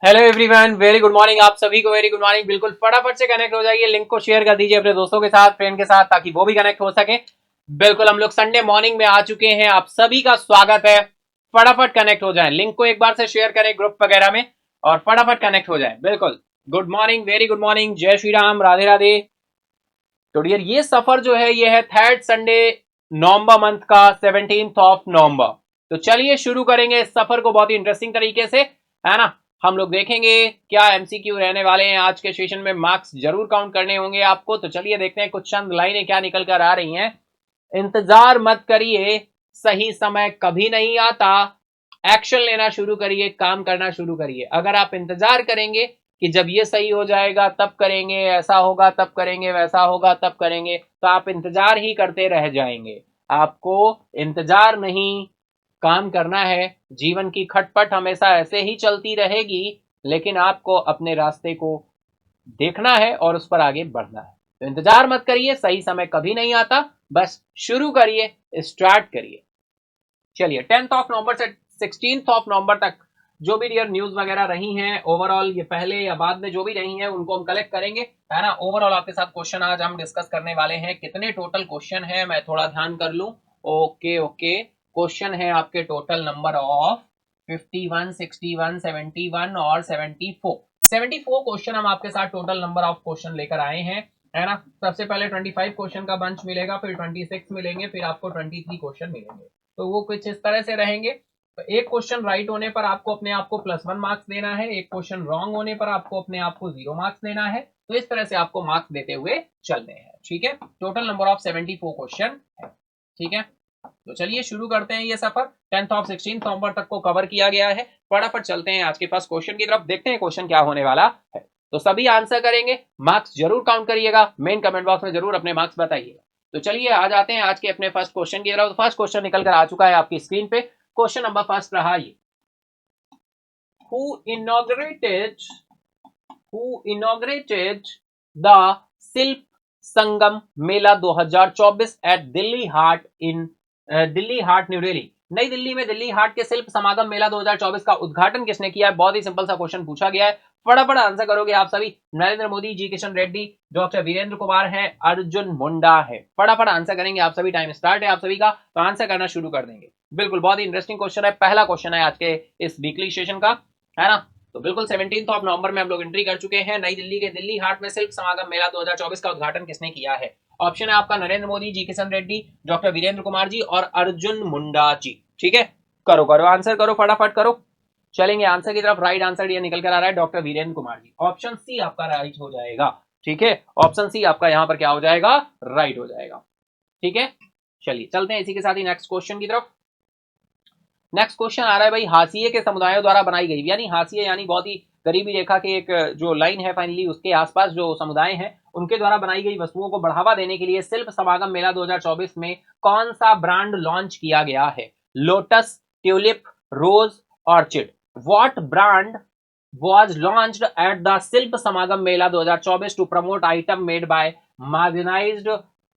Hello everyone, very good morning. आप सभी को वेरी गुड मॉर्निंग। बिल्कुल फटाफट से कनेक्ट हो जाइए, लिंक को शेयर कर दीजिए अपने दोस्तों के साथ, फ्रेंड के साथ, ताकि वो भी कनेक्ट हो सके। बिल्कुल हम लोग संडे मॉर्निंग में आ चुके हैं, आप सभी का स्वागत है। फटाफट कनेक्ट हो जाए, लिंक को एक बार से शेयर करें ग्रुप वगैरह में और फटाफट कनेक्ट हो जाए। बिल्कुल good morning, very good morning, जय श्री राम, राधे राधे। तो डियर, ये सफर जो है ये है थर्ड संडे नवंबर मंथ का, 17th ऑफ नवंबर। तो चलिए शुरू करेंगे इस सफर को बहुत ही इंटरेस्टिंग तरीके से, है ना। हम लोग देखेंगे क्या एमसीक्यू रहने वाले हैं आज के सेशन में, मार्क्स जरूर काउंट करने होंगे आपको। तो चलिए देखते हैं कुछ चंद लाइनें क्या निकल कर आ रही हैं। इंतजार मत करिए, सही समय कभी नहीं आता, एक्शन लेना शुरू करिए, काम करना शुरू करिए। अगर आप इंतजार करेंगे कि जब ये सही हो जाएगा तब करेंगे, ऐसा होगा तब करेंगे, वैसा होगा तब करेंगे, तो आप इंतजार ही करते रह जाएंगे। आपको इंतजार नहीं, काम करना है। जीवन की खटपट हमेशा ऐसे ही चलती रहेगी, लेकिन आपको अपने रास्ते को देखना है और उस पर आगे बढ़ना है। तो इंतजार मत करिए, सही समय कभी नहीं आता, बस शुरू करिए, स्टार्ट करिए। चलिए 10th ऑफ नवंबर से 16th ऑफ नवंबर तक जो भी डियर न्यूज वगैरह रही हैं ओवरऑल, ये पहले या बाद में जो भी रही हैं उनको हम कलेक्ट करेंगे, है ना। ओवरऑल आपके साथ क्वेश्चन आज हम डिस्कस करने वाले हैं। कितने टोटल क्वेश्चन है, मैं थोड़ा ध्यान कर लूं। ओके ओके, क्वेश्चन है आपके टोटल नंबर ऑफ 51, 61, 71 और 74 क्वेश्चन हम आपके साथ टोटल नंबर ऑफ क्वेश्चन लेकर आए हैं, है ना। सबसे पहले 25 क्वेश्चन का बंच मिलेगा, फिर 26 मिलेंगे, फिर आपको 23 क्वेश्चन मिलेंगे। तो वो कुछ इस तरह से रहेंगे। तो एक क्वेश्चन राइट होने पर आपको अपने आप को +1 मार्क्स देना है, एक क्वेश्चन रॉन्ग होने पर आपको अपने आप को 0 मार्क्स देना है। तो इस तरह से आपको मार्क्स देते हुए चलने हैं, ठीक है। टोटल नंबर ऑफ 74 क्वेश्चन है, ठीक है। तो चलिए शुरू करते हैं ये सफर। 10th ऑफ 16 नवंबर तक को कवर किया गया है। फटाफट चलते हैं आज के पास क्वेश्चन की तरफ, देखते हैं क्वेश्चन क्या होने वाला है। तो सभी आंसर करेंगे, मार्क्स जरूर काउंट करिएगा, मेन कमेंट बॉक्स में जरूर अपने मार्क्स बताइएगा। तो चलिए आ जाते हैं आज के अपने फर्स्ट क्वेश्चन की तरफ। फर्स्ट क्वेश्चन निकल कर आ चुका है आपकी स्क्रीन पे। क्वेश्चन नंबर फर्स्ट रहा ये, who inaugurated the शिल्प संगम मेला 2024 एट दिल्ली हाट न्यू दिल्ली। नई दिल्ली में दिल्ली हाट के शिल्प समागम मेला 2024 का उद्घाटन किसने किया है। बहुत ही सिंपल सा क्वेश्चन पूछा गया है, फटाफट आंसर करोगे आप सभी। नरेंद्र मोदी जी, किशन रेड्डी, डॉक्टर वीरेंद्र कुमार है, अर्जुन मुंडा है। फटाफट आंसर करेंगे आप सभी, टाइम स्टार्ट है आप सभी का, तो आंसर करना शुरू कर देंगे। बिल्कुल बहुत ही इंटरेस्टिंग क्वेश्चन है, पहला क्वेश्चन है आज के इस वीकली सेशन का, है ना। तो बिल्कुल 17th ऑफ नवंबर में हम लोग एंट्री कर चुके हैं। नई दिल्ली के दिल्ली हाट में शिल्प समागम मेला 2024 का उद्घाटन किसने किया है। ऑप्शन है आपका नरेंद्र मोदी जी, किशन रेड्डी, डॉक्टर वीरेंद्र कुमार जी और अर्जुन मुंडा जी, ठीक है। करो करो आंसर करो, फटाफट करो। चलेंगे आंसर की तरफ। राइट आंसर ये निकल कर आ रहा है doctor Virendra Kumar ji. Option C आपका राइट हो जाएगा, ठीक है। ऑप्शन सी आपका यहाँ पर क्या हो जाएगा, राइट हो जाएगा, ठीक है। चलिए चलते हैं इसी के साथ ही नेक्स्ट क्वेश्चन की तरफ। नेक्स्ट क्वेश्चन आ रहा है भाई, हाशिए के समुदायों द्वारा बनाई गई, यानी हाशिए यानी बहुत ही गरीबी रेखा के एक जो लाइन है फाइनली उसके आसपास जो समुदाय हैं उनके द्वारा बनाई गई वस्तुओं को बढ़ावा देने के लिए शिल्प समागम मेला 2024 में कौन सा ब्रांड लॉन्च किया गया है। Lotus, tulip, rose, orchid. What brand was launched at the Shilp Samagam Mela 2024 to promote item made by marginalized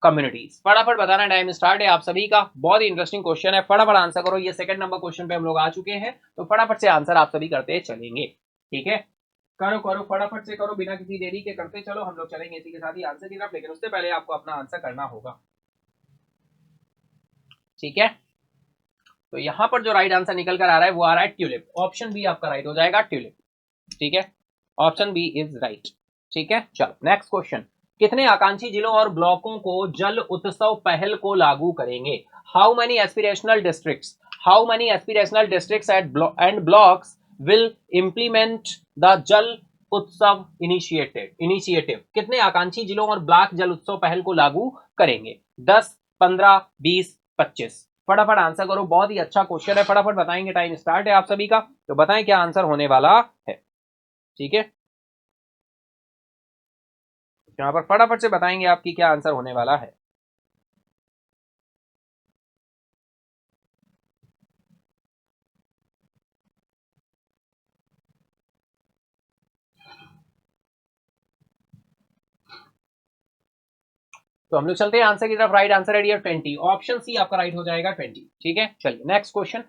communities. फटाफट बताना, टाइम स्टार्ट है आप सभी का। बहुत ही इंटरेस्टिंग क्वेश्चन है, फटाफट आंसर करो। ये सेकंड नंबर क्वेश्चन पे हम लोग आ चुके हैं, तो फटाफट से आंसर आप सभी करते चलेंगे, ठीक है। करो करो फटाफट से करो, बिना किसी देरी के करते चलो। हम लोग चलेंगे इसी के साथ ही आंसर की तरफ, लेकिन उससे पहले आपको अपना आंसर करना होगा, ठीक है। तो यहाँ पर जो राइट आंसर निकल कर आ रहा है वो आ रहा है ट्यूलिप। ऑप्शन बी आपका राइट हो जाएगा, ट्यूलिप, ठीक है। ऑप्शन बी इज राइट, ठीक है। चलो नेक्स्ट क्वेश्चन, कितने आकांक्षी जिलों और ब्लॉकों को जल उत्सव पहल को लागू करेंगे। How many aspirational districts and blocks will implement the जल उत्सव इनिशिएटिव। कितने आकांक्षी जिलों और ब्लॉक जल उत्सव पहल को लागू करेंगे। 10, 15, 20, 25। फटाफट आंसर करो, बहुत ही अच्छा क्वेश्चन है, फटाफट बताएंगे, टाइम स्टार्ट है आप सभी का। तो बताएं क्या आंसर होने वाला है, ठीक है, यहाँ पर फटाफट से बताएंगे आपकी क्या आंसर होने वाला है। तो हम लोग चलते हैं आंसर की तरफ। राइट आंसर है 20, ऑप्शन सी आपका राइट हो जाएगा 20, ठीक है। चलिए नेक्स्ट क्वेश्चन,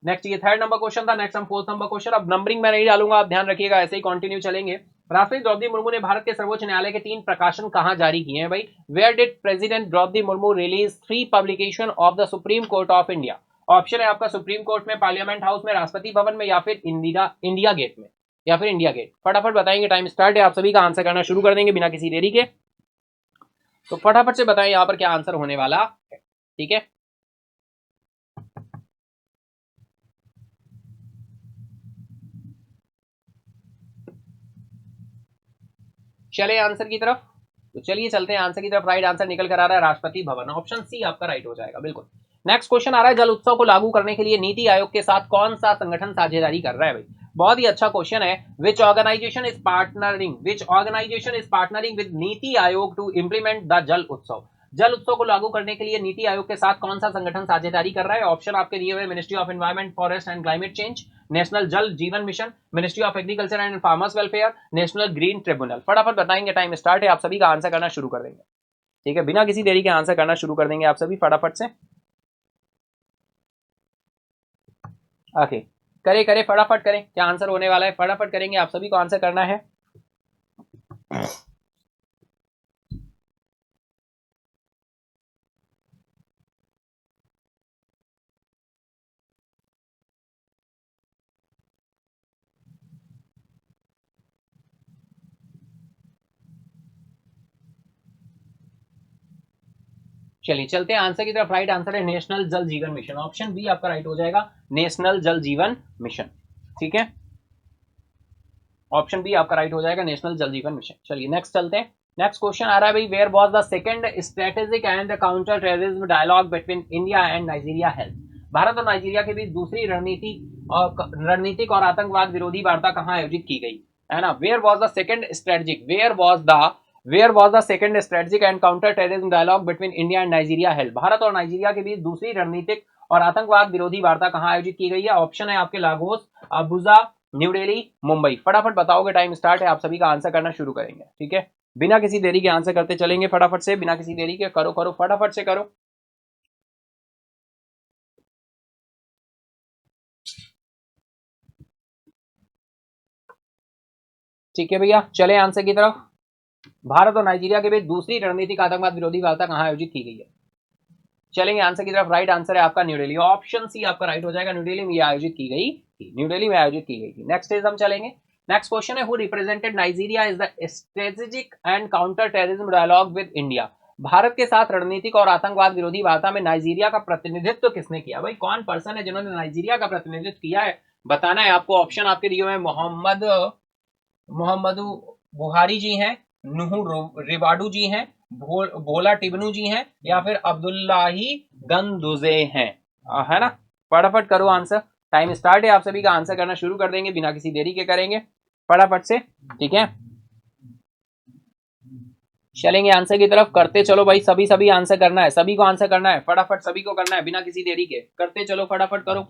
नेक्स्ट ये थर्ड नंबर क्वेश्चन था, नेक्स्ट हम फोर्थ नंबर क्वेश्चन। अब नंबरिंग मैं नहीं डालूंगा, आप ध्यान रखिएगा, ऐसे ही कंटिन्यू चलेंगे। राष्ट्रपति द्रौपदी मुर्मू ने भारत के सर्वोच्च न्यायालय के 3 प्रकाशन कहां जारी किए हैं भाई? Where did president Droupadi Murmu release 3 publication of the Supreme Court of India? Option है आपका सुप्रीम कोर्ट में, पार्लियामेंट हाउस में, राष्ट्रपति भवन में, या फिर इंडिया गेट में, या फिर इंडिया गेट। फटाफट बताएंगे, टाइम स्टार्ट है, आप सभी का आंसर करना शुरू कर देंगे बिना किसी देरी के। तो फटाफट से बताएं यहां पर क्या आंसर होने वाला है, ठीक है। चले आंसर की तरफ, तो चलिए चलते हैं आंसर की तरफ। राइट आंसर निकल कर आ रहा है राष्ट्रपति भवन, ऑप्शन सी आपका राइट हो जाएगा, बिल्कुल। नेक्स्ट क्वेश्चन आ रहा है, जल उत्सव को लागू करने के लिए नीति आयोग के साथ कौन सा संगठन साझेदारी कर रहा है भाई? बहुत ही अच्छा क्वेश्चन है। विच organisation is partnering with NITI Aayog to implement the जल उत्सव? जल उत्सव को लागू करने के लिए नीति आयोग के साथ कौन सा संगठन साझेदारी कर रहा है? ऑप्शन आपके दिए हुए, ministry of environment, forest and climate change, national जल जीवन mission, ministry of agriculture and farmers welfare, national green tribunal. फटाफट बताएंगे, टाइम स्टार्ट है, आप सभी का आंसर करना शुरू कर देंगे, ठीक है, बिना किसी देरी के आंसर करना शुरू कर देंगे आप सभी फटाफट से। ओके, करे करे फटाफट करें, क्या आंसर होने वाला है, फटाफट करेंगे, आप सभी को आंसर करना है। चलिए चलते हैं आंसर की तरफ। राइट आंसर है नेशनल जल जीवन मिशन, ऑप्शन बी आपका राइट हो जाएगा, नेशनल जल जीवन मिशन, ठीक है, ऑप्शन बी आपका राइट हो जाएगा, नेशनल जल जीवन मिशन। चलिए नेक्स्ट चलते हैं। नेक्स्ट क्वेश्चन आ रहा है भाई, where was the second strategic and counter terrorism dialogue between India and Nigeria held? Bharat और नाइजीरिया के बीच दूसरी रणनीतिक और आतंकवाद विरोधी वार्ता कहां आयोजित की गई, है ना? Where was the second strategic, where was the second strategic and counter terrorism dialogue between India and Nigeria held? Bharat और नाइजीरिया के बीच दूसरी रणनीतिक और आतंकवाद विरोधी वार्ता कहां आयोजित की गई है? ऑप्शन है आपके Lagos, Abuja, new Delhi, Mumbai. फटाफट बताओगे, टाइम स्टार्ट है, आप सभी का आंसर करना शुरू करेंगे, ठीक है, बिना किसी देरी के आंसर करते चलेंगे फटाफट से, बिना किसी देरी के करो करो फटाफट से करो। ठीक है भैया, चले आंसर की तरफ। भारत और नाइजीरिया के बीच दूसरी रणनीतिक आतंकवाद विरोधी वार्ता कहां आयोजित की गई है? चलेंगे आंसर की तरफ। राइट आंसर है आपका न्यू दिल्ली, ऑप्शन सी आपका राइट हो जाएगा, न्यू दिल्ली में आयोजित की गई थी, न्यू दिल्ली में आयोजित की गई थी। नेक्स्ट इज हम चलेंगे। नेक्स्ट क्वेश्चन है, who represented Nigeria is the strategic and counter terrorism dialogue with India? Bharat के साथ रणनीतिक और आतंकवाद विरोधी वार्ता में नाइजीरिया का प्रतिनिधित्व किसने किया भाई? कौन पर्सन है जिन्होंने नाइजीरिया का प्रतिनिधित्व किया है, बताना है आपको। ऑप्शन आपके दिए हुए हैं, मोहम्मदू बुहारी जी हैं, नुहू रिवाडू जी हैं, भोला टिबनू जी हैं, या फिर अब्दुल्लाही गंदुजे हैं, है ना? फटाफट करो आंसर, टाइम स्टार्ट है, आप सभी का आंसर करना शुरू कर देंगे, बिना किसी देरी के करेंगे फटाफट से, ठीक है। चलेंगे आंसर की तरफ, करते चलो भाई, सभी आंसर करना है, सभी को आंसर करना है, फटाफट सभी को करना है, बिना किसी देरी के करते चलो, फटाफट करो।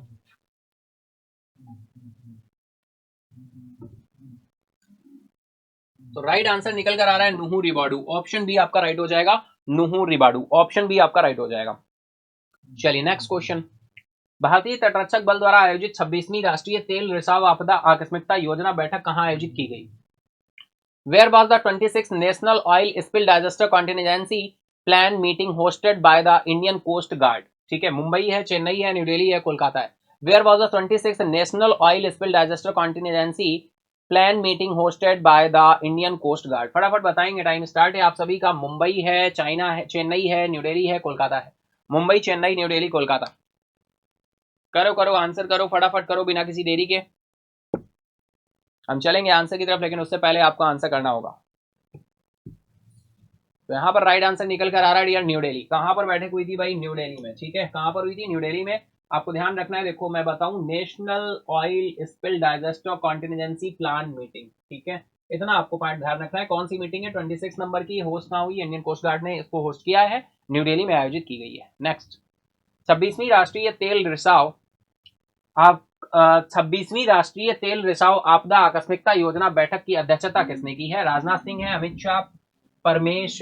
तो राइट आंसर निकल कर आ रहा है नुहू रिबाडू, ऑप्शन बी आपका राइट हो जाएगा, नुहू रिबाडू, ऑप्शन बी आपका राइट हो जाएगा। चलिए नेक्स्ट क्वेश्चन, भारतीय तटरक्षक बल द्वारा आयोजित 26वीं राष्ट्रीय तेल रिसाव आपदा आकस्मिकता योजना बैठक कहां आयोजित की गई? Where was the 26th national oil spill disaster contingency plan meeting hosted by the Indian Coast Guard? ठीक है, मुंबई है, चेन्नई है, न्यू दिल्ली है, कोलकाता है। Where was the 26th national oil spill disaster contingency plan meeting hosted by the Indian Coast Guard? फटाफट बताएंगे, time start है, आप सभी का। मुंबई है, चाइना है, चेन्नई है, न्यू दिल्ली है, कोलकाता है। मुंबई, चेन्नई, न्यू दिल्ली, कोलकाता। करो करो आंसर करो, फटाफट करो, बिना किसी देरी के। हम चलेंगे आंसर की तरफ, लेकिन उससे पहले आपको आंसर करना होगा। तो यहाँ पर राइट आंसर निकल कर आ रहा है डियर न्यू दिल्ली। कहाँ पर बैठक हुई थी भाई? न्यू दिल्ली में। ठीक है, कहाँ पर हुई थी? न्यू दिल्ली में। आपको ध्यान रखना है, देखो मैं बताऊं, national oil spill digester contingency plan meeting. ठीक है, इतना आपको पॉइंट ध्यान रखना है। कौन सी मीटिंग है? 26 नंबर की। होस्ट कहाँ हुई? इंडियन कोस्ट गार्ड ने इसको होस्ट किया है, न्यू दिल्ली में आयोजित की गई है। नेक्स्ट, 26वीं राष्ट्रीय तेल रिसाव आप 26वीं राष्ट्रीय तेल रिसाव आपदा आकस्मिकता योजना बैठक की अध्यक्षता किसने की है? राजनाथ सिंह है, अमित शाह, परमेश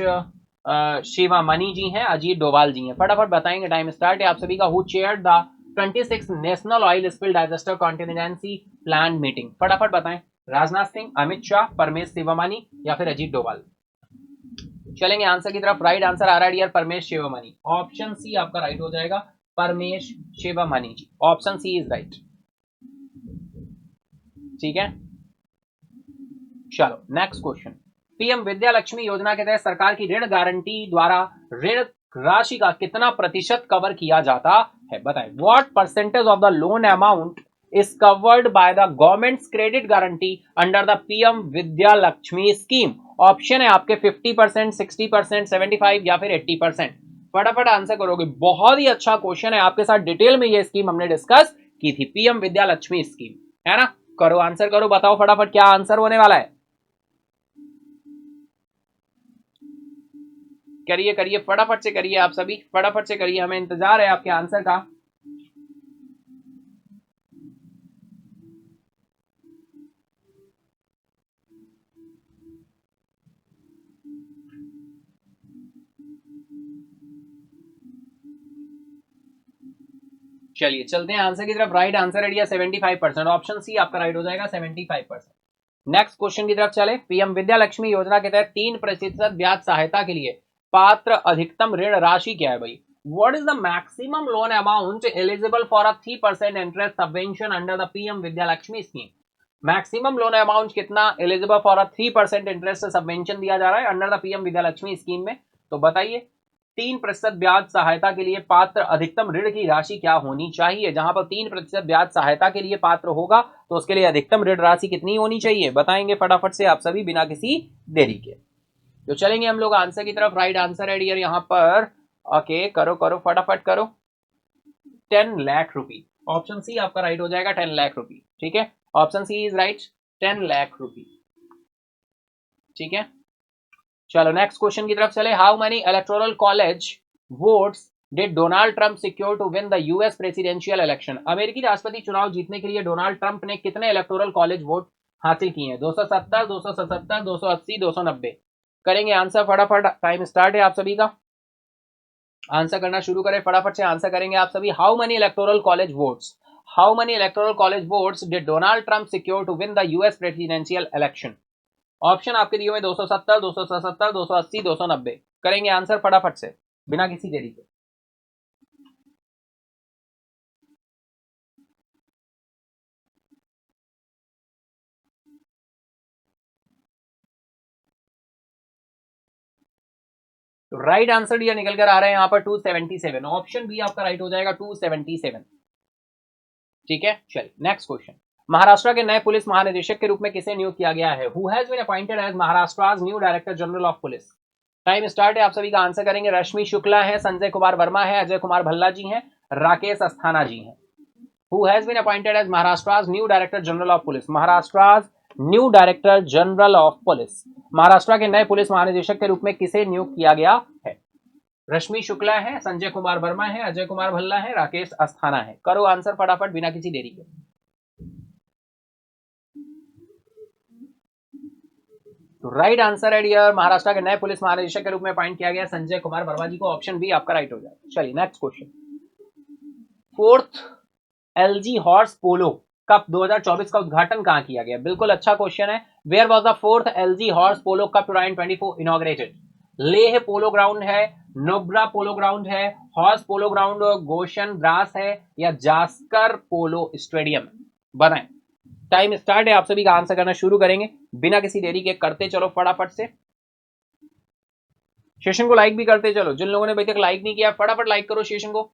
शिवामणि जी हैं, अजीत डोभाल जी हैं। फटाफट बताएंगे, टाइम स्टार्ट है आप सभी का। Who chair the 26 national oil spill digester contingency plan meeting? फटाफट बताएं, राजनाथ सिंह, अमित शाह, परमेश शिवामणि या फिर अजीत डोभाल? चलेंगे आंसर की तरफ। राइट आंसर आ रहा है dear Paramesh Sivamani. Option C आपका राइट हो जाएगा, Paramesh Sivamani ji. Option C is right. ठीक है, चलो next question. PM Vidya Lakshmi Yojana के तहत सरकार की ऋण गारंटी द्वारा ऋण राशि का कितना प्रतिशत कवर किया जाता है? बताएं, what percentage of the loan amount is covered by the governments credit guarantee under the PM Vidya Lakshmi scheme? Option है आपके 50%, 60%, 75 या फिर 80%। फटाफट आंसर करोगे। बहुत ही अच्छा क्वेश्चन है, आपके साथ डिटेल में ये स्कीम हमने डिस्कस की थी, पीएम विद्या लक्ष्मी स्कीम, है ना? करो आंसर करो, बताओ फटाफट क्या आंसर होने वाला है। करिए करिए, फटाफट से करिए, आप सभी फटाफट से करिए, हमें इंतजार है आपके आंसर का। चलिए चलते हैं आंसर की तरफ। राइट आंसर है 75%। ऑप्शन सी आपका राइट हो जाएगा, 75%। नेक्स्ट क्वेश्चन की तरफ चले। पीएम विद्या लक्ष्मी योजना के तहत 3% ब्याज सहायता के लिए पात्र अधिकतम ऋण राशि क्या है भाई? What is the maximum loan amount eligible for a 3% interest subvention under the PM Vidya Lakshmi scheme? Maximum loan amount कितना eligible for a 3% interest subvention दिया जा रहा है under the PM Vidya Lakshmi scheme में? तो बताइए, 3% ब्याज सहायता के लिए पात्र अधिकतम ऋण की राशि क्या होनी चाहिए? जहां पर 3% ब्याज सहायता के लिए पात्र होगा तो उसके लिए अधिकतम ऋण राशि कितनी होनी चाहिए? बताएंगे फटाफट से आप सभी बिना किसी देरी के। तो चलेंगे हम लोग आंसर की तरफ। राइट आंसर है डियर यहाँ पर, ओके करो करो फटाफट करो, 10 लाख रुपी। ऑप्शन सी आपका राइट हो जाएगा, 10 लाख रुपी। ठीक है, option C is right, 10 lakh rupee. ठीक है, चलो नेक्स्ट क्वेश्चन की तरफ चले। How many electoral college votes did Donald Trump secure to win the US presidential election? अमेरिकी राष्ट्रपति चुनाव जीतने के लिए डोनाल्ड ट्रंप ने कितने इलेक्टोरल कॉलेज वोट हासिल किए हैं? 270, 277, 280, 290? करेंगे आंसर फटाफट, टाइम स्टार्ट है आप सभी का। आंसर करना शुरू करें, फटाफट से आंसर करेंगे आप सभी। How many electoral college votes, how many electoral college votes did Donald Trump secure to win the US presidential election? Option आपके दिए हुए 270, 277, 280, 290। करेंगे आंसर फटाफट से बिना किसी देरी के। तो राइट आंसर ये निकल कर आ रहे हैं यहाँ पर 277। ऑप्शन बी आपका राइट हो जाएगा, 277। ठीक है, चलिए नेक्स्ट क्वेश्चन। महाराष्ट्र के नए पुलिस महानिदेशक के रूप में किसे नियुक्त किया गया है? Who has been appointed as Maharashtra new director general of police? Time start है, आप सभी का आंसर करेंगे। रश्मि शुक्ला है, संजय कुमार वर्मा है, अजय कुमार भल्ला जी हैं, राकेश अस्थाना जी हैं। Who has been appointed as Maharashtra new director general of police? Maharashtra new director general of police, Maharashtra के नए पुलिस महानिदेशक के रूप में किसे नियुक्त किया गया है? रश्मि शुक्ला है, संजय कुमार वर्मा है, अजय कुमार भल्ला है, राकेश अस्थाना है। करो आंसर फटाफट बिना किसी देरी के। तो राइट आंसर है डियर, महाराष्ट्र के नए पुलिस महानिदेशक के रूप में अपॉइंट किया गया संजय कुमार वर्मा जी को। ऑप्शन बी आपका राइट हो जाएगा। चलिए next question. Fourth LG horse polo cup 2024 का उद्घाटन कहां किया गया? बिल्कुल अच्छा क्वेश्चन है। Where was the fourth LG horse polo cup 2024 inaugurated? Leh polo ground है, नुब्रा पोलो ग्राउंड है, horse polo ground Goshan Drass है, या जास्कर पोलो स्टेडियम? बनाए, टाइम स्टार्ट है, आप सभी का आंसर करना शुरू करेंगे बिना किसी देरी के। करते चलो फटाफट से, सेशन को लाइक भी करते चलो। जिन लोगों ने अभी तक लाइक नहीं किया फटाफट लाइक करो सेशन को।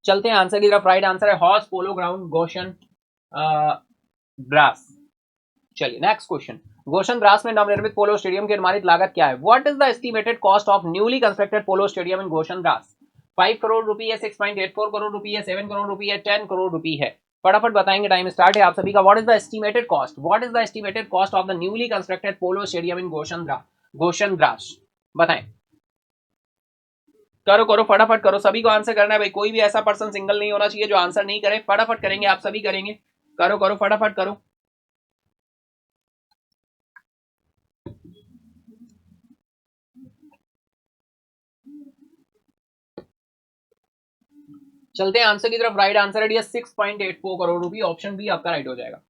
चलते हैं आंसर की तरफ। राइट आंसर है horse polo ground Goshan Drass. चलिए नेक्स्ट क्वेश्चन। गोशन द्रास में नवनिर्मित पोलो स्टेडियम की अनुमानित लागत क्या है? What is the estimated cost of newly constructed polo stadium in Goshan Drass? 5 crore रुपए है, 6.84 करोड़ रुपए है, 7 करोड़ रुपए है, 10 करोड़ रुपए है? फटाफट बताएंगे, टाइम स्टार्ट है आप सभी का। What is the estimated cost? What is the estimated cost of the newly constructed polo stadium in Goshan Dras? बताएं। करो करो फटाफट करो, सभी को आंसर करना है भाई, कोई भी ऐसा पर्सन सिंगल नहीं होना चाहिए जो आंसर नहीं करे। फटाफट करेंगे, आप सभी करेंगे। करो करो फटाफट करो। चलते हैं आंसर की तरफ। राइट आंसर है 6.84 करोड़ रुपए, ऑप्शन बी आपका राइट हो जाएगा।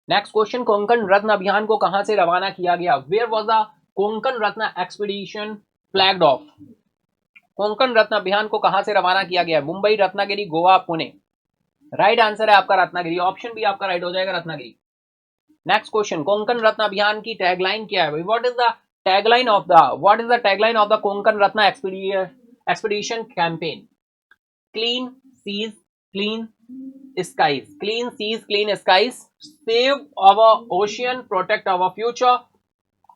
नेक्स्ट क्वेश्चन, कोंकण रत्न अभियान को कहां से रवाना किया गया? Where was the Konkan Ratna expedition flagged off? Konkan Ratna अभियान को कहां से रवाना किया गया? मुंबई, रत्नागिरी, गोवा, पुणे? राइट आंसर है आपका रत्नागिरी, ऑप्शन बी आपका राइट हो जाएगा, रत्नागिरी। नेक्स्ट क्वेश्चन, कोंकण रत्न अभियान की टैगलाइन क्या है? What is the tagline of the Konkan Ratna expedition campaign? Clean seas clean skies, clean seas clean skies, save our ocean protect our future,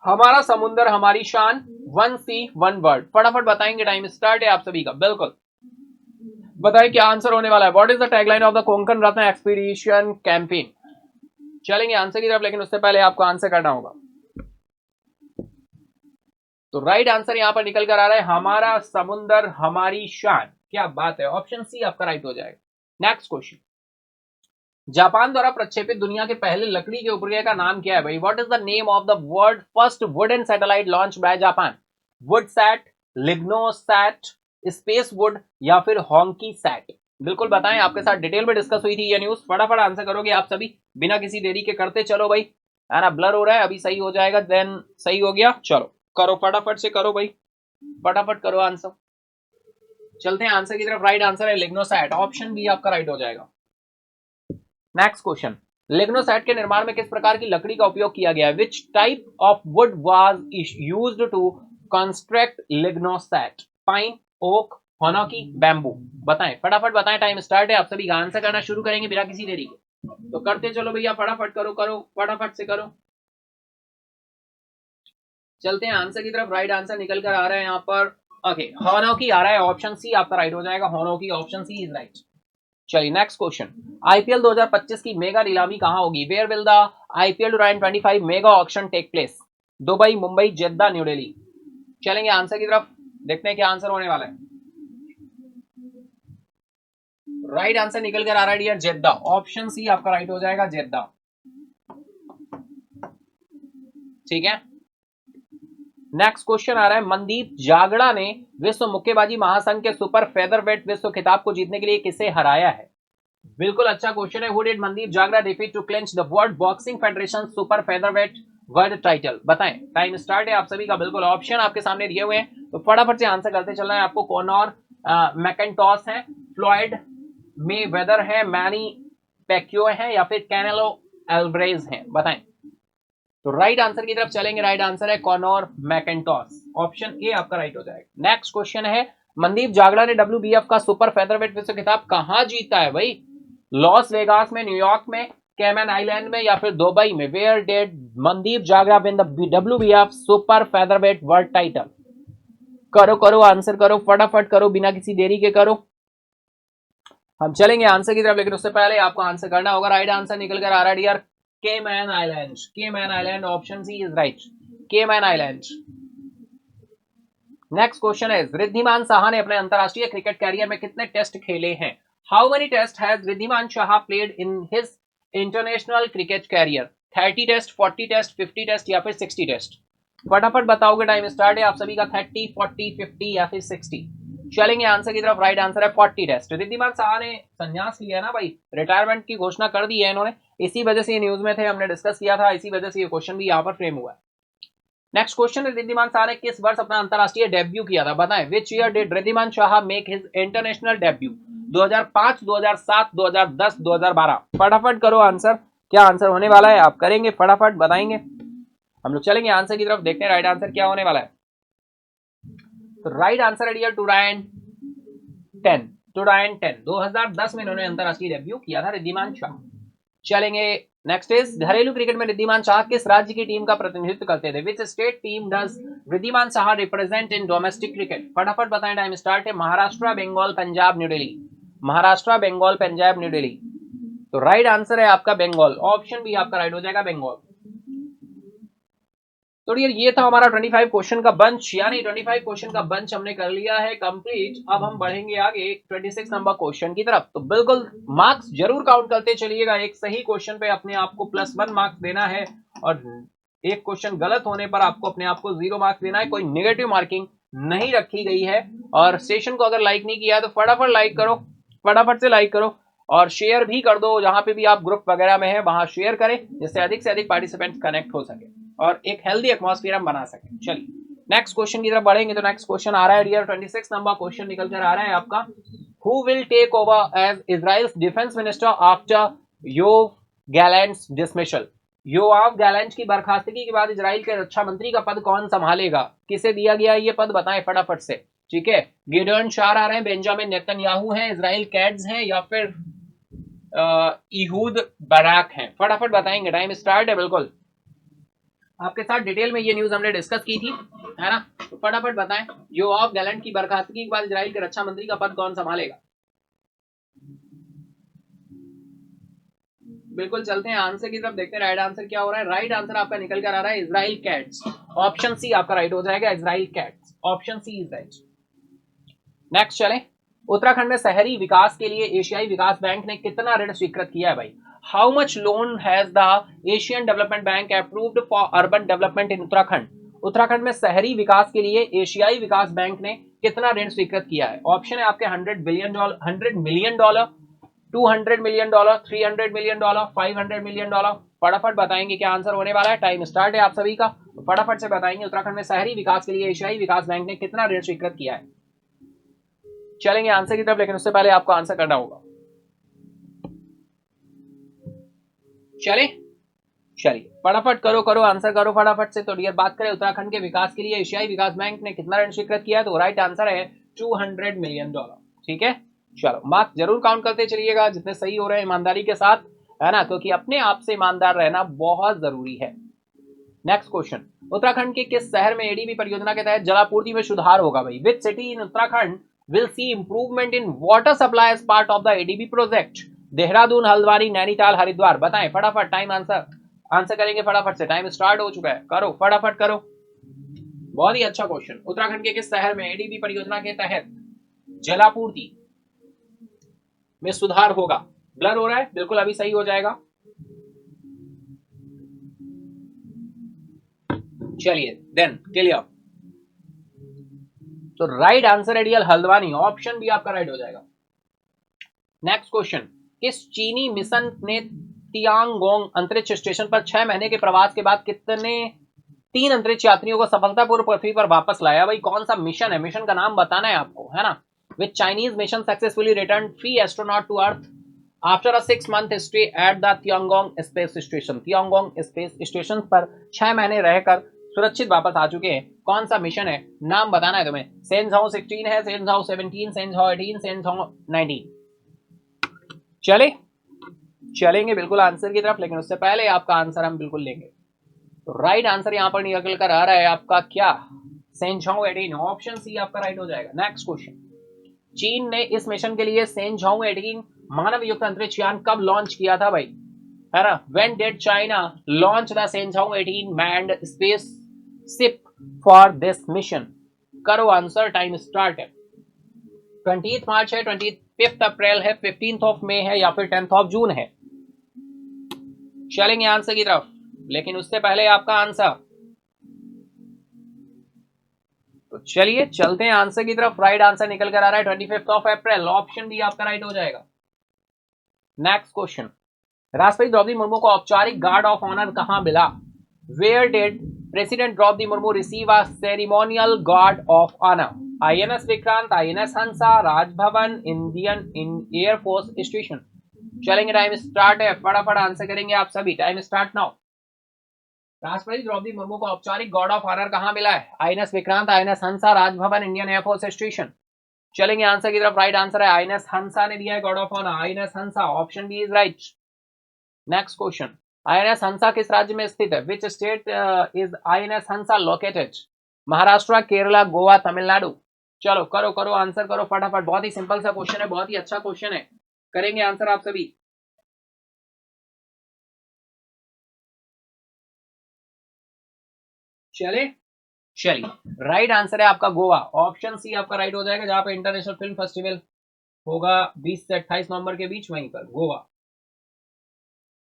हमारा समुद्र हमारी शान, वन सी वन वर्ल्ड? फटाफट बताएंगे, टाइम स्टार्ट है आप सभी का। बिल्कुल बताएं क्या आंसर होने वाला है। What is the tagline of the Konkan Ratna expedition campaign? चलेंगे आंसर की तरफ, लेकिन उससे पहले आपको आंसर करना होगा। तो राइट आंसर यहां पर निकल कर आ रहा है, हमारा समुद्र हमारी शान। क्या बात है, ऑप्शन सी आपका राइट हो जाएगा। नेक्स्ट क्वेश्चन, जापान द्वारा प्रक्षेपित दुनिया के पहले लकड़ी के उपग्रह का नाम क्या है भाई? What is the name of the world first wooden satellite launch by Japan? WoodSat, LignoSat, space wood या फिर हॉन्की सैट? बिल्कुल बताएं, आपके साथ डिटेल में डिस्कस हुई थी ये न्यूज। फटाफट आंसर करोगे आप सभी, बिना किसी देरी के करते चलो भाई, है ना। ब्लर हो रहा है, अभी सही हो जाएगा, देन सही हो गया। चलो करो फटाफट से करो भाई, फटाफट करो आंसर। चलते हैं आंसर की तरफ। राइट आंसर है लिग्नोसैट, ऑप्शन बी आपका राइट हो जाएगा। नेक्स्ट क्वेश्चन, लिग्नोसैट के निर्माण में किस प्रकार की लकड़ी का उपयोग किया गया है? Which type of wood was used to construct LignoSat? Pine, oak, honoki, bamboo? बताएं फटाफट बताएं, टाइम स्टार्ट है, आप सभी का आंसर करना शुरू करेंगे बिना किसी देरी के। तो करते चलो भैया, फटाफट करो करो फटाफट से करो। चलते हैं आंसर की तरफ। राइट आंसर निकल कर आ रहा है यहाँ पर, ओके, होनोकी आ रहा है, ऑप्शन सी आपका राइट हो जाएगा। होनोकी, ऑप्शन सी इज राइट। चलिए नेक्स्ट क्वेश्चन, आईपीएल 2025 की मेगा नीलामी कहां होगी? Where will the IPL 2025 mega auction take place? Dubai, Mumbai, Jeddah, New Delhi? चलेंगे आंसर की तरफ, देखते हैं क्या आंसर होने वाला है। राइट आंसर निकल कर आ रहा है डियर जेद्दा, ऑप्शन सी आपका राइट हो जाएगा, जेद्दा। ठीक है, नेक्स्ट क्वेश्चन आ रहा है, मनदीप जागड़ा ने विश्व मुक्केबाजी महासंघ के सुपर फेदरवेट विश्व खिताब को जीतने के लिए किसे हराया है? बिल्कुल अच्छा क्वेश्चन है। Who did Mandeep Jangra defeat to clinch the world boxing federation super featherweight world title? बताएं, टाइम स्टार्ट है आप सभी का। बिल्कुल ऑप्शन आपके सामने दिए हुए हैं, तो फटाफट से आंसर करते चलना है आपको। कॉनर मैकेंटॉस है, फ्लॉयड मेवेदर है, मैनी पैक्यो है, या फिर कैनेलो एल्ब्रेज है? बताएं। तो राइट आंसर की तरफ चलेंगे। राइट आंसर है कॉनर मैकेंटॉस, ऑप्शन ए आपका राइट हो जाएगा। नेक्स्ट क्वेश्चन है, मनदीप जागड़ा ने WBF का सुपर फेदरवेट विश्व खिताब कहां जीता है भाई? लॉस वेगास में, न्यूयॉर्क में, कैमन आइलैंड में, या फिर दुबई में? Where did Mandeep Jangra win the WBF super featherweight world title? करो करो आंसर करो, फटाफट करो, बिना किसी देरी के करो। हम चलेंगे आंसर की तरफ, लेकिन उससे पहले आपको आंसर करना होगा। राइट आंसर निकल कर आ रहा है dear Cayman island, Cayman island, option C is right, Cayman island. Next question है, रिद्धिमान साहा ने अपने अंतरराष्ट्रीय क्रिकेट कैरियर में कितने टेस्ट खेले हैं? How many test has Riddhiman Saha played in his international cricket career? 30 test, 40 test, 50 test या फिर 60 टेस्ट? फटाफट बताओगे, टाइम स्टार्ट है आप सभी का। 30, 40, 50 या फिर 60? चलेंगे आंसर की तरफ। राइट आंसर है 40 टेस्ट। रिद्धिमान साहा ने संन्यास लिया ना भाई, रिटायरमेंट की घोषणा कर दी है इन्होंने, इसी वजह से ये न्यूज में थे, हमने डिस्कस किया था, इसी वजह से ये क्वेश्चन भी यहाँ पर फ्रेम हुआ है। नेक्स्ट क्वेश्चन है, रिद्धिमान साहा ने किस वर्ष अपना अंतरराष्ट्रीय डेब्यू किया था? बताएं, which year did Riddhiman Saha make his international debut? 2005, 2007, 2010, 2012? फटाफट करो आंसर, क्या आंसर होने वाला है, आप करेंगे फटाफट बताएंगे। हम लोग चलेंगे आंसर की तरफ, देखते हैं राइट आंसर क्या होने वाला है। तो राइट आंसर है डियर 2010, 2010 में इन्होंने अंतरराष्ट्रीय डेब्यू किया था रिद्धिमान साहा। चलेंगे नेक्स्ट इज घरेलू क्रिकेट में रिद्धिमान शाह किस राज्य की टीम का प्रतिनिधित्व करते थे? Which state team does Riddhiman Shah represent in domestic cricket? फटाफट बताएं, टाइम स्टार्ट है। महाराष्ट्र, बंगाल, पंजाब, न्यू दिल्ली। महाराष्ट्र, बंगाल, पंजाब, न्यू दिल्ली। तो राइट आंसर है आपका बंगाल। ऑप्शन भी आपका राइट हो जाएगा, बंगाल। तो ये था हमारा 25 क्वेश्चन का बंच, यानी 25 क्वेश्चन का बंच हमने कर लिया है कंप्लीट। अब हम बढ़ेंगे आगे 26 नंबर क्वेश्चन की तरफ। तो बिल्कुल मार्क्स जरूर काउंट करते चलिएगा। एक सही क्वेश्चन पे अपने आप को +1 मार्क्स देना है और एक क्वेश्चन गलत होने पर आपको अपने आप को 0 मार्क्स देना है। कोई नेगेटिव मार्किंग नहीं रखी गई है। और सेशन को अगर लाइक नहीं किया है तो फटाफट लाइक करो, फटाफट से लाइक करो और शेयर भी कर दो। जहां पे भी आप ग्रुप वगैरह में है वहां शेयर करें, जिससे अधिक से अधिक पार्टिसिपेंट्स कनेक्ट हो सके और एक हेल्दी एटमॉस्फेयर हम बना सकें। चलिए नेक्स्ट क्वेश्चन की तरफ बढ़ेंगे। तो नेक्स्ट क्वेश्चन आ रहा है डियर, 26 नंबर क्वेश्चन निकल कर आ रहा है आपका। Who will take over as Israel's defence minister after Yoav Gallant's dismissal? Yoav Gallant की बर्खास्तगी के बाद इजराइल के रक्षा मंत्री का पद कौन संभालेगा? किसे दिया गया ये पद, बताएं फटाफट से। ठीक है, गिडियोन शार आ रहे हैं, बेंजामिन नेतन्याहू हैं, इजराइल कैट्स हैं या फिर इहूद बराक हैं? फटाफट बताएंगे, टाइम स्टार्ट है। बिल्कुल आपके साथ डिटेल में ये न्यूज हमने डिस्कस की थी, है ना? तो फटाफट बताएं, योआव गैलेंट की बर्खास्तगी के बाद इजराइल के रक्षा मंत्री का पद कौन संभालेगा? बिल्कुल चलते हैं आंसर की तरफ, देखते हैं राइट आंसर क्या हो रहा है। राइट आंसर आपका निकल कर आ रहा है इजराइल कैट्स। ऑप्शन सी आपका राइट हो जाएगा, Israel Katz. Option C is right. Next चलें। उत्तराखंड में शहरी विकास के लिए एशियाई विकास बैंक ने कितना ऋण स्वीकृत किया है भाई? How much loan has the Asian development bank approved for urban development in Uttarakhand? Uttarakhand में शहरी विकास के लिए एशियाई विकास बैंक ने कितना ऋण स्वीकृत किया है? ऑप्शन है आपके $100 मिलियन, $200 मिलियन, $300 मिलियन, $500 मिलियन। फटाफट बताएंगे क्या आंसर होने वाला है। टाइम स्टार्ट है आप सभी का, फटाफट से बताएंगे उत्तराखंड में शहरी विकास के लिए एशियाई विकास बैंक ने कितना ऋण स्वीकृत किया है। चलेंगे आंसर की तरफ, लेकिन उससे पहले आपको आंसर करना होगा। चलिए फटाफट करो आंसर करो फटाफट से। तो डियर बात करें उत्तराखंड के विकास के लिए एशियाई विकास बैंक ने कितना ऋण स्वीकृत किया है, तो राइट आंसर है $200 मिलियन। ठीक है, चलो मार्क्स जरूर काउंट करते चलिएगा जितने सही हो रहे हैं ईमानदारी के साथ, है ना? क्योंकि अपने आप से ईमानदार रहना बहुत जरूरी है। नेक्स्ट क्वेश्चन, उत्तराखंड के किस शहर में एडीबी परियोजना के तहत जलापूर्ति में सुधार होगा भाई? Which city in Uttarakhand will see improvement in water supply as part of the ADB project? Dehradun, Haldwani, Nainital, Haridwar. बताएं फटाफट, टाइम आंसर करेंगे फटाफट से। टाइम स्टार्ट हो चुका है, करो फटाफट करो। बहुत ही अच्छा क्वेश्चन। उत्तराखंड के किस शहर में एडीबी परियोजना के तहत जलापूर्ति में सुधार होगा? ब्लर हो रहा है, बिल्कुल अभी सही हो जाएगा। चलिए देन क्लियर। तो राइट आंसर है डियर हल्द्वानी। ऑप्शन भी आपका राइट हो जाएगा। नेक्स्ट क्वेश्चन, किस चीनी मिशन ने तियांगोंग अंतरिक्ष स्टेशन पर 6 महीने के प्रवास के बाद कितने 3 अंतरिक्ष यात्रियों को सफलतापूर्वक पृथ्वी पर वापस लाया? भाई कौन सा मिशन है, मिशन का नाम बताना है आपको, है ना? Which Chinese mission successfully return 3 astronaut to earth after a 6 month stay at the Tiangong space station? Tiangong space station पर 6 महीने रहकर सुरक्षित वापस आ चुके हैं। कौन सा मिशन है, नाम बताना है तुम्हें। सेंझाओ 16 है, सेंझाओ 17, सेंझाओ 18, सेंझाओ 19। चलेंगे बिल्कुल आंसर की तरफ, लेकिन उससे पहले आपका आंसर हम बिल्कुल लेंगे। तो राइट आंसर यहां पर निकल कर आ रहा है आपका क्या, सेंझाओ 18। ऑप्शन सी आपका राइट हो जाएगा। नेक्स्ट क्वेश्चन, चीन ने इस मिशन के लिए सेंझाओ 18 मानव युक्त अंतरिक्ष यान कब लॉन्च किया था भाई, है ना? When did China launch the Shenzhou 18 manned space ship for this mission? करो आंसर, टाइम स्टार्ट है। 20 मार्च है, 25 अप्रैल है, 15 मई है या फिर 10 जून है? चलेंगे आंसर की तरफ, लेकिन उससे पहले आपका आंसर। तो चलिए चलते हैं आंसर की तरफ। राइट आंसर निकल कर आ रहा है 25 अप्रैल। ऑप्शन भी आपका राइट हो जाएगा। नेक्स्ट क्वेश्चन, राष्ट्रपति द्रौपदी मुर्मू को औपचारिक गार्ड ऑफ ऑनर कहां मिला? Where did president Droupadi Murmu receive a ceremonial guard of honour? INS Vikrant, INS Hansa, Raj Bhavan, Indian Air Force station? चलेंगे, टाइम स्टार्ट है, फटाफट आंसर करेंगे आप सभी। Time start now. Rashtrapati Droupadi Murmu को औपचारिक गार्ड ऑफ ऑनर कहां मिला है? INS Vikrant, INS Hansa, Raj Bhavan, Indian Air Force station? चलेंगे आंसर की तरफ। राइट आंसर है आईएनएस हंसा ने दिया है guard of honour, INS Hansa. Option B is right. Next question, INS हंसा किस राज्य में स्थित है? Which state is INS Hansa located? Maharashtra, Kerala, Goa, Tamil Nadu? चलो करो करो आंसर करो फटाफट, बहुत ही सिंपल सा क्वेश्चन है, बहुत ही अच्छा क्वेश्चन है, करेंगे आंसर आप सभी। चले चलिए, राइट आंसर है आपका गोवा, ऑप्शन सी आपका राइट हो जाएगा, जहां पे इंटरनेशनल फिल्म फेस्टिवल होगा 20 से 28 नवंबर के बीच, वहीं पर गोवा।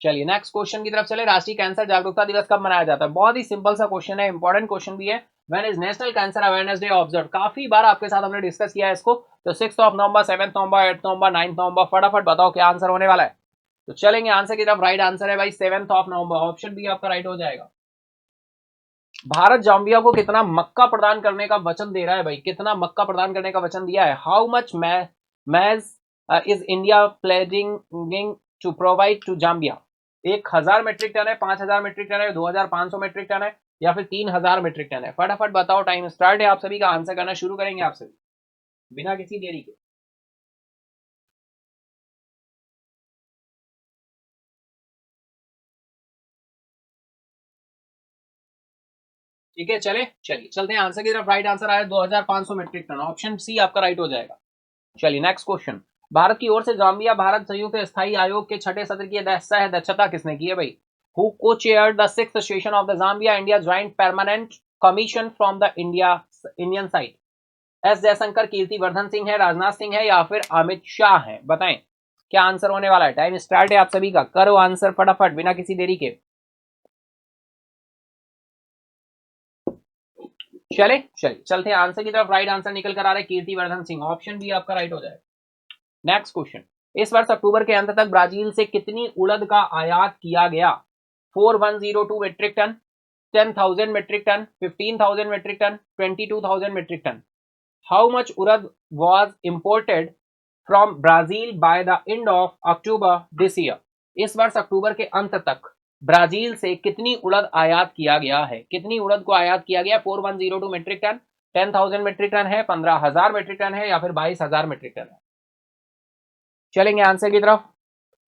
चलिए नेक्स्ट क्वेश्चन की तरफ चले। राष्ट्रीय कैंसर जागरूकता दिवस कब मनाया जाता है? बहुत ही सिंपल सा क्वेश्चन है, इंपॉर्टेंट क्वेश्चन भी है। When is national cancer awareness day observe? काफी बार आपके साथ हमने डिस्कस किया है इसको। तो 6 नवंबर, 7 नवंबर, 8 नवंबर, 9 नवंबर, फटाफट बताओ क्या आंसर होने वाला है। तो चलेंगे आंसर की तरफ, राइट आंसर है भाई 7 नवंबर, ऑप्शन बी आपका राइट हो जाएगा। भारत जाम्बिया को कितना मक्का प्रदान करने का वचन दे रहा है भाई? कितना मक्का प्रदान करने का वचन दिया है? How much maize is India pledging to provide to Zambia? 1000 metric ton है, 5000 मीट्रिक टन है, 2500 मीट्रिक टन है, या फिर 3000 मीट्रिक टन है? फटाफट बताओ, टाइम स्टार्ट है आप सभी का, आंसर करना शुरू करेंगे आप सभी बिना किसी देरी के। ठीक है, चलिए चलते हैं आंसर की तरफ। राइट आंसर आया 2500 मीट्रिक टन, ऑप्शन सी आपका राइट हो जाएगा। चलिए नेक्स्ट क्वेश्चन। भारत की ओर से जाम्बिया भारत संयुक्त स्थायी आयोग के 6ठे सत्र की सह अध्यक्षता किसने की है भाई? Who co chair the 6th session of the Zambia India joint permanent commission from the Indian side? S Jaishankar, Kirtivardhan Singh है, राजनाथ सिंह है, या फिर अमित शाह है? बताएं क्या आंसर होने वाला है। टाइम स्टार्ट है आप सभी का, करो आंसर फटाफट बिना किसी देरी के। चलते हैं आंसर की तरफ। राइट आंसर निकल कर आ रहा है कीर्तिवर्धन सिंह, ऑप्शन बी आपका राइट हो जाएगा। Next question. इस वर्ष अक्टूबर के अंत तक ब्राजील से कितनी उड़द का आयात किया गया? 4102 metric ton, 10,000 metric ton, 15,000 metric ton, 22,000 metric ton? How much urad was imported from Brazil by the end of October this year? इस वर्ष अक्टूबर के अंत तक ब्राजील से कितनी उड़द आयात किया गया है? कितनी उड़द को आयात किया गया? 4102 मीट्रिक टन, 10,000 मीट्रिक टन है, 15,000 मीट्रिक टन है, या फिर 22,000 मीट्रिक टन है? चलेंगे आंसर की तरफ,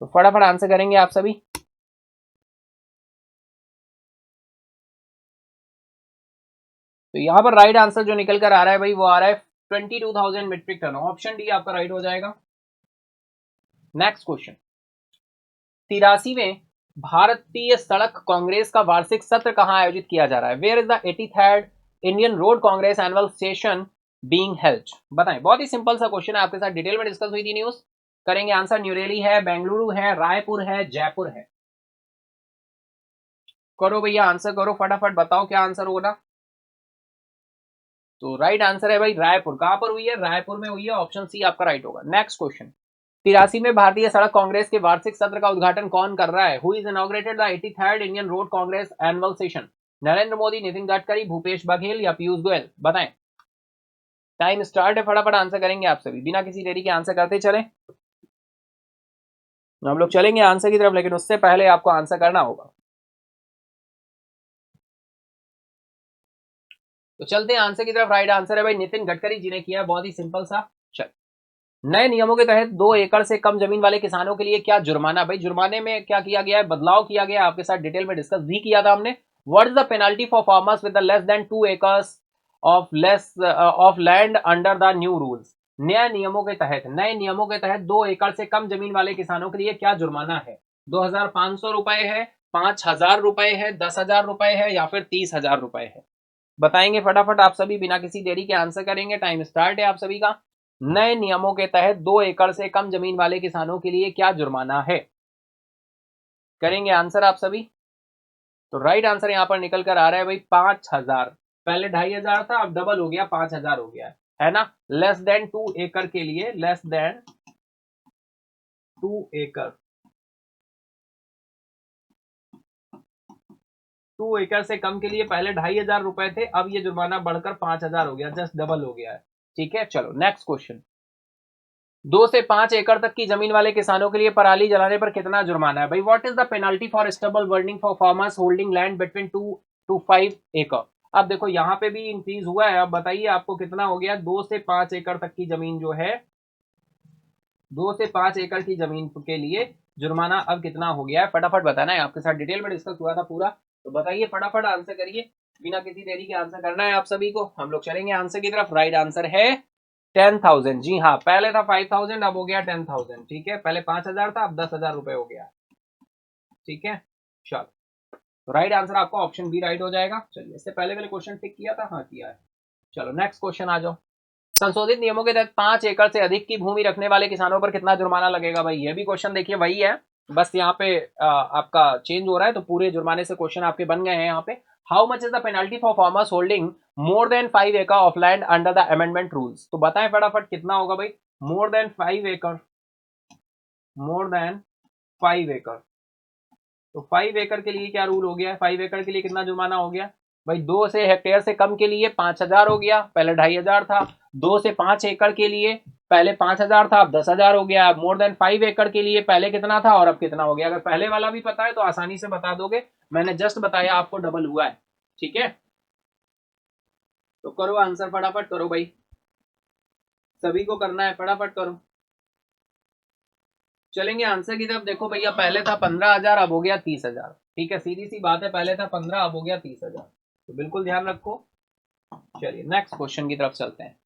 तो फटाफट आंसर करेंगे आप सभी। तो यहां पर राइट आंसर जो निकल कर आ रहा है भाई, वो आ रहा है 22,000 मीट्रिक टन, ऑप्शन डी आपका राइट हो जाएगा। Next question. 83वें भारतीय सड़क कांग्रेस का वार्षिक सत्र कहां आयोजित किया जा रहा है? Where is the 83rd Indian road congress annual session being held? बताएं, बहुत ही सिंपल सा क्वेश्चन है, आपके साथ डिटेल में डिस्कस हुई थी न्यूज। करेंगे आंसर। न्यूरेली है, बेंगलुरु है, रायपुर है, जयपुर है? करो भैया आंसर करो फटाफट, बताओ क्या आंसर होगा। तो राइट आंसर है भाई रायपुर। कहां पर हुई है? रायपुर में हुई है, ऑप्शन सी आपका राइट होगा। Next question. 83 में भारतीय सड़क कांग्रेस के वार्षिक सत्र का उद्घाटन कौन कर रहा है? Who is inaugurated the 83rd Indian road congress annual session? Narendra Modi, Nitin Gadkari, Bhupesh Baghel, या पीयूष गोयल? बताएं, टाइम स्टार्ट है, फटाफट आंसर करेंगे आप सभी बिना किसी देरी के, आंसर करते चले। हम लोग चलेंगे आंसर की तरफ, लेकिन उससे पहले आपको आंसर करना होगा। तो चलते हैं आंसर की तरफ। राइट आंसर है भाई नितिन गडकरी जी ने किया है, बहुत ही सिंपल सा। चल, नए नियमों के तहत 2 एकड़ से कम जमीन वाले किसानों के लिए क्या जुर्माना? भाई जुर्माने में क्या किया गया है? बदलाव किया गया है, आपके साथ डिटेल में डिस्कस भी किया था हमने। What is the penalty for farmers with less than 2 acres of land under the new rules? नए नियमों के तहत 2 एकड़ से कम जमीन वाले किसानों के लिए क्या जुर्माना है? 2,500 रुपए है, 5,000 रुपए है, 10,000 रुपए है, या फिर 30,000 रुपए है? बताएंगे फटाफट आप सभी बिना किसी देरी के, आंसर करेंगे। टाइम स्टार्ट है आप सभी का। नए नियमों के तहत 2 एकड़ से कम जमीन वाले किसानों के लिए क्या जुर्माना है? करेंगे आंसर आप सभी। तो राइट आंसर यहां पर निकल कर आ रहा है भाई 5,000। पहले 2,500 था, अब डबल हो गया, 5,000 हो गया है ना। लेस देन 2 एकड़ के लिए, लेस देन 2 एकड़, 2 एकड़ से कम के लिए पहले 2,500 रुपए थे, अब ये जुर्माना बढ़कर 5,000 हो गया, जस्ट डबल हो गया है। ठीक है, चलो नेक्स्ट क्वेश्चन। 2 से 5 एकड़ तक की जमीन वाले किसानों के लिए पराली जलाने पर कितना जुर्माना है भाई? What is the penalty for stubble burning for farmers holding land between 2 to 5 एकड़? अब देखो यहाँ पे भी इंक्रीज हुआ है, अब बताइए आपको कितना हो गया? 2 से 5 एकड़ तक की जमीन जो है, 2 से 5 एकड़ की जमीन के लिए जुर्माना अब कितना हो गया है, फटाफट बताना है, आपके साथ डिटेल में डिस्कस हुआ था पूरा, तो बताइए फटाफट आंसर करिए, बिना किसी देरी के आंसर करना है आप सभी को। हम लोग चलेंगे आंसर की तरफ। राइट आंसर है 10,000। जी हाँ, पहले था 5,000, अब हो गया 10,000। ठीक है, पहले 5,000 था, अब 10,000 रुपए हो गया। ठीक है, चलो, तो राइट आंसर आपका ऑप्शन बी राइट हो जाएगा। चलिए, इससे पहले वाले क्वेश्चन टिक किया था, हाँ किया है। चलो नेक्स्ट क्वेश्चन आ जाओ। संशोधित नियमों के तहत 5 एकड़ से अधिक की भूमि रखने वाले किसानों पर कितना जुर्माना लगेगा? भाई ये भी क्वेश्चन देखिए वही है, बस यहाँ पे आपका चेंज हो रहा है, तो पूरे जुर्माने से क्वेश्चन आपके बन गए हैं यहाँ पे। How much is the penalty for farmers holding more than 5 एकड़ of land under the amendment rules? तो बताएं फटाफट कितना होगा भाई। मोर देन 5 एकड़, मोर देन 5 एकड़, तो 5 एकड़ के लिए क्या रूल हो गया है? 5 एकड़ के लिए कितना जुर्माना हो गया भाई? 2 से हेक्टेयर से कम के लिए 5,000 हो गया, पहले 2,500 था। 2 से 5 एकड़ के लिए पहले 5,000 था, अब 10,000 हो गया। मोर देन 5 एकड़ के लिए पहले कितना था और अब कितना हो गया? अगर पहले वाला भी पता है तो आसानी से बता दोगे, मैंने जस्ट बताया आपको डबल हुआ है। ठीक है, तो करो आंसर, फटाफट करो भाई, सभी को करना है, फटाफट करो। चलेंगे आंसर की तरफ। देखो भैया, पहले था 15,000, अब हो गया 30,000। ठीक है, सीधी सी बात है, पहले था 15, अब हो गया 30,000, तो बिल्कुल ध्यान रखो। चलिए नेक्स्ट क्वेश्चन की तरफ चलते हैं।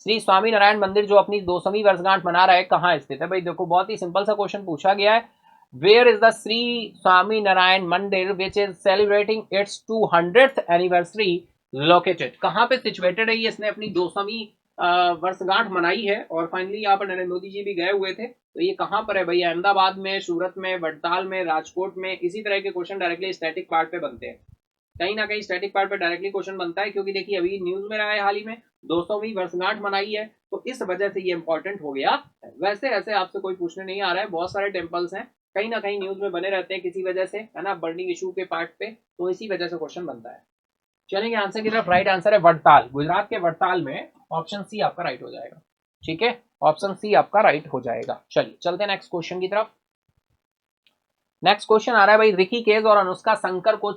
श्री स्वामी नारायण मंदिर जो अपनी 200वीं वर्षगांठ मना रहा है, कहाँ स्थित है? भाई देखो, बहुत ही सिंपल सा क्वेश्चन पूछा गया है। Where is the Shri Swami Narayan मंदिर which is celebrating it's 200th anniversary located? कहाँ पे सिचुएटेड है ये? इसने अपनी 200वीं वर्षगांठ मनाई है, और फाइनली यहाँ पर नरेंद्र मोदी जी भी गए हुए थे। तो ये कहाँ पर है भाई? अहमदाबाद में, सूरत में, वडताल में, राजकोट में। इसी तरह के क्वेश्चन डायरेक्टली स्टैटिक पार्ट पे बनते हैं, कहीं ना कहीं स्टैटिक पार्ट पे डायरेक्टली क्वेश्चन बनता है, क्योंकि देखिए अभी न्यूज में रहा है, हाल ही में 200वीं वर्षगांठ मनाई है, तो इस वजह से ये इंपॉर्टेंट हो गया। वैसे ऐसे आपसे कोई पूछने नहीं आ रहा है, बहुत सारे टेम्पल्स हैं, कहीं ना कहीं न्यूज में बने रहते हैं किसी वजह से, है ना, बर्निंग इशू के पार्ट पे, तो इसी वजह से क्वेश्चन बनता है। चलेंगे आंसर की तरफ। राइट आंसर है वडताल, गुजरात के वडताल में। ऑप्शन सी आपका राइट हो जाएगा। ठीक है, ऑप्शन सी आपका राइट हो जाएगा। चलिए चलते हैं नेक्स्ट क्वेश्चन की तरफ। नेक्स्ट क्वेश्चन आ रहा है भाई, रिकी केज और अनुष्का शंकर को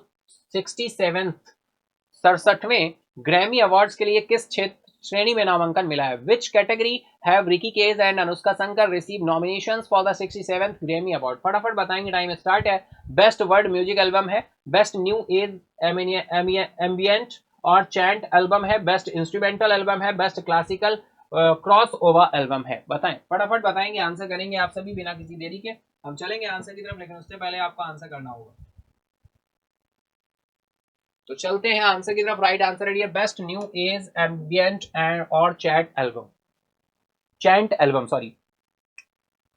67वें ग्रैमी अवार्ड्स के लिए किस क्षेत्र श्रेणी में नामांकन मिला है? Which category have Ricky Kej and Anushka Shankar receive nominations for the 67th Grammy award? फटाफट बताएंगे, टाइम स्टार्ट है। बेस्ट वर्ल्ड म्यूजिक एल्बम है, बेस्ट न्यू एज एम्बियंट और चैंट एल्बम है, बेस्ट इंस्ट्रूमेंटल एल्बम है, best classical crossover album है? बताएं फटाफट, बताएंगे, आंसर करेंगे आप सभी बिना किसी देरी के। हम चलेंगे आंसर की तरफ, लेकिन उससे पहले आपको आंसर करना होगा, तो चलते हैं आंसर की तरफ। राइट आंसर है best new age ambient and और chat album, chant album, sorry.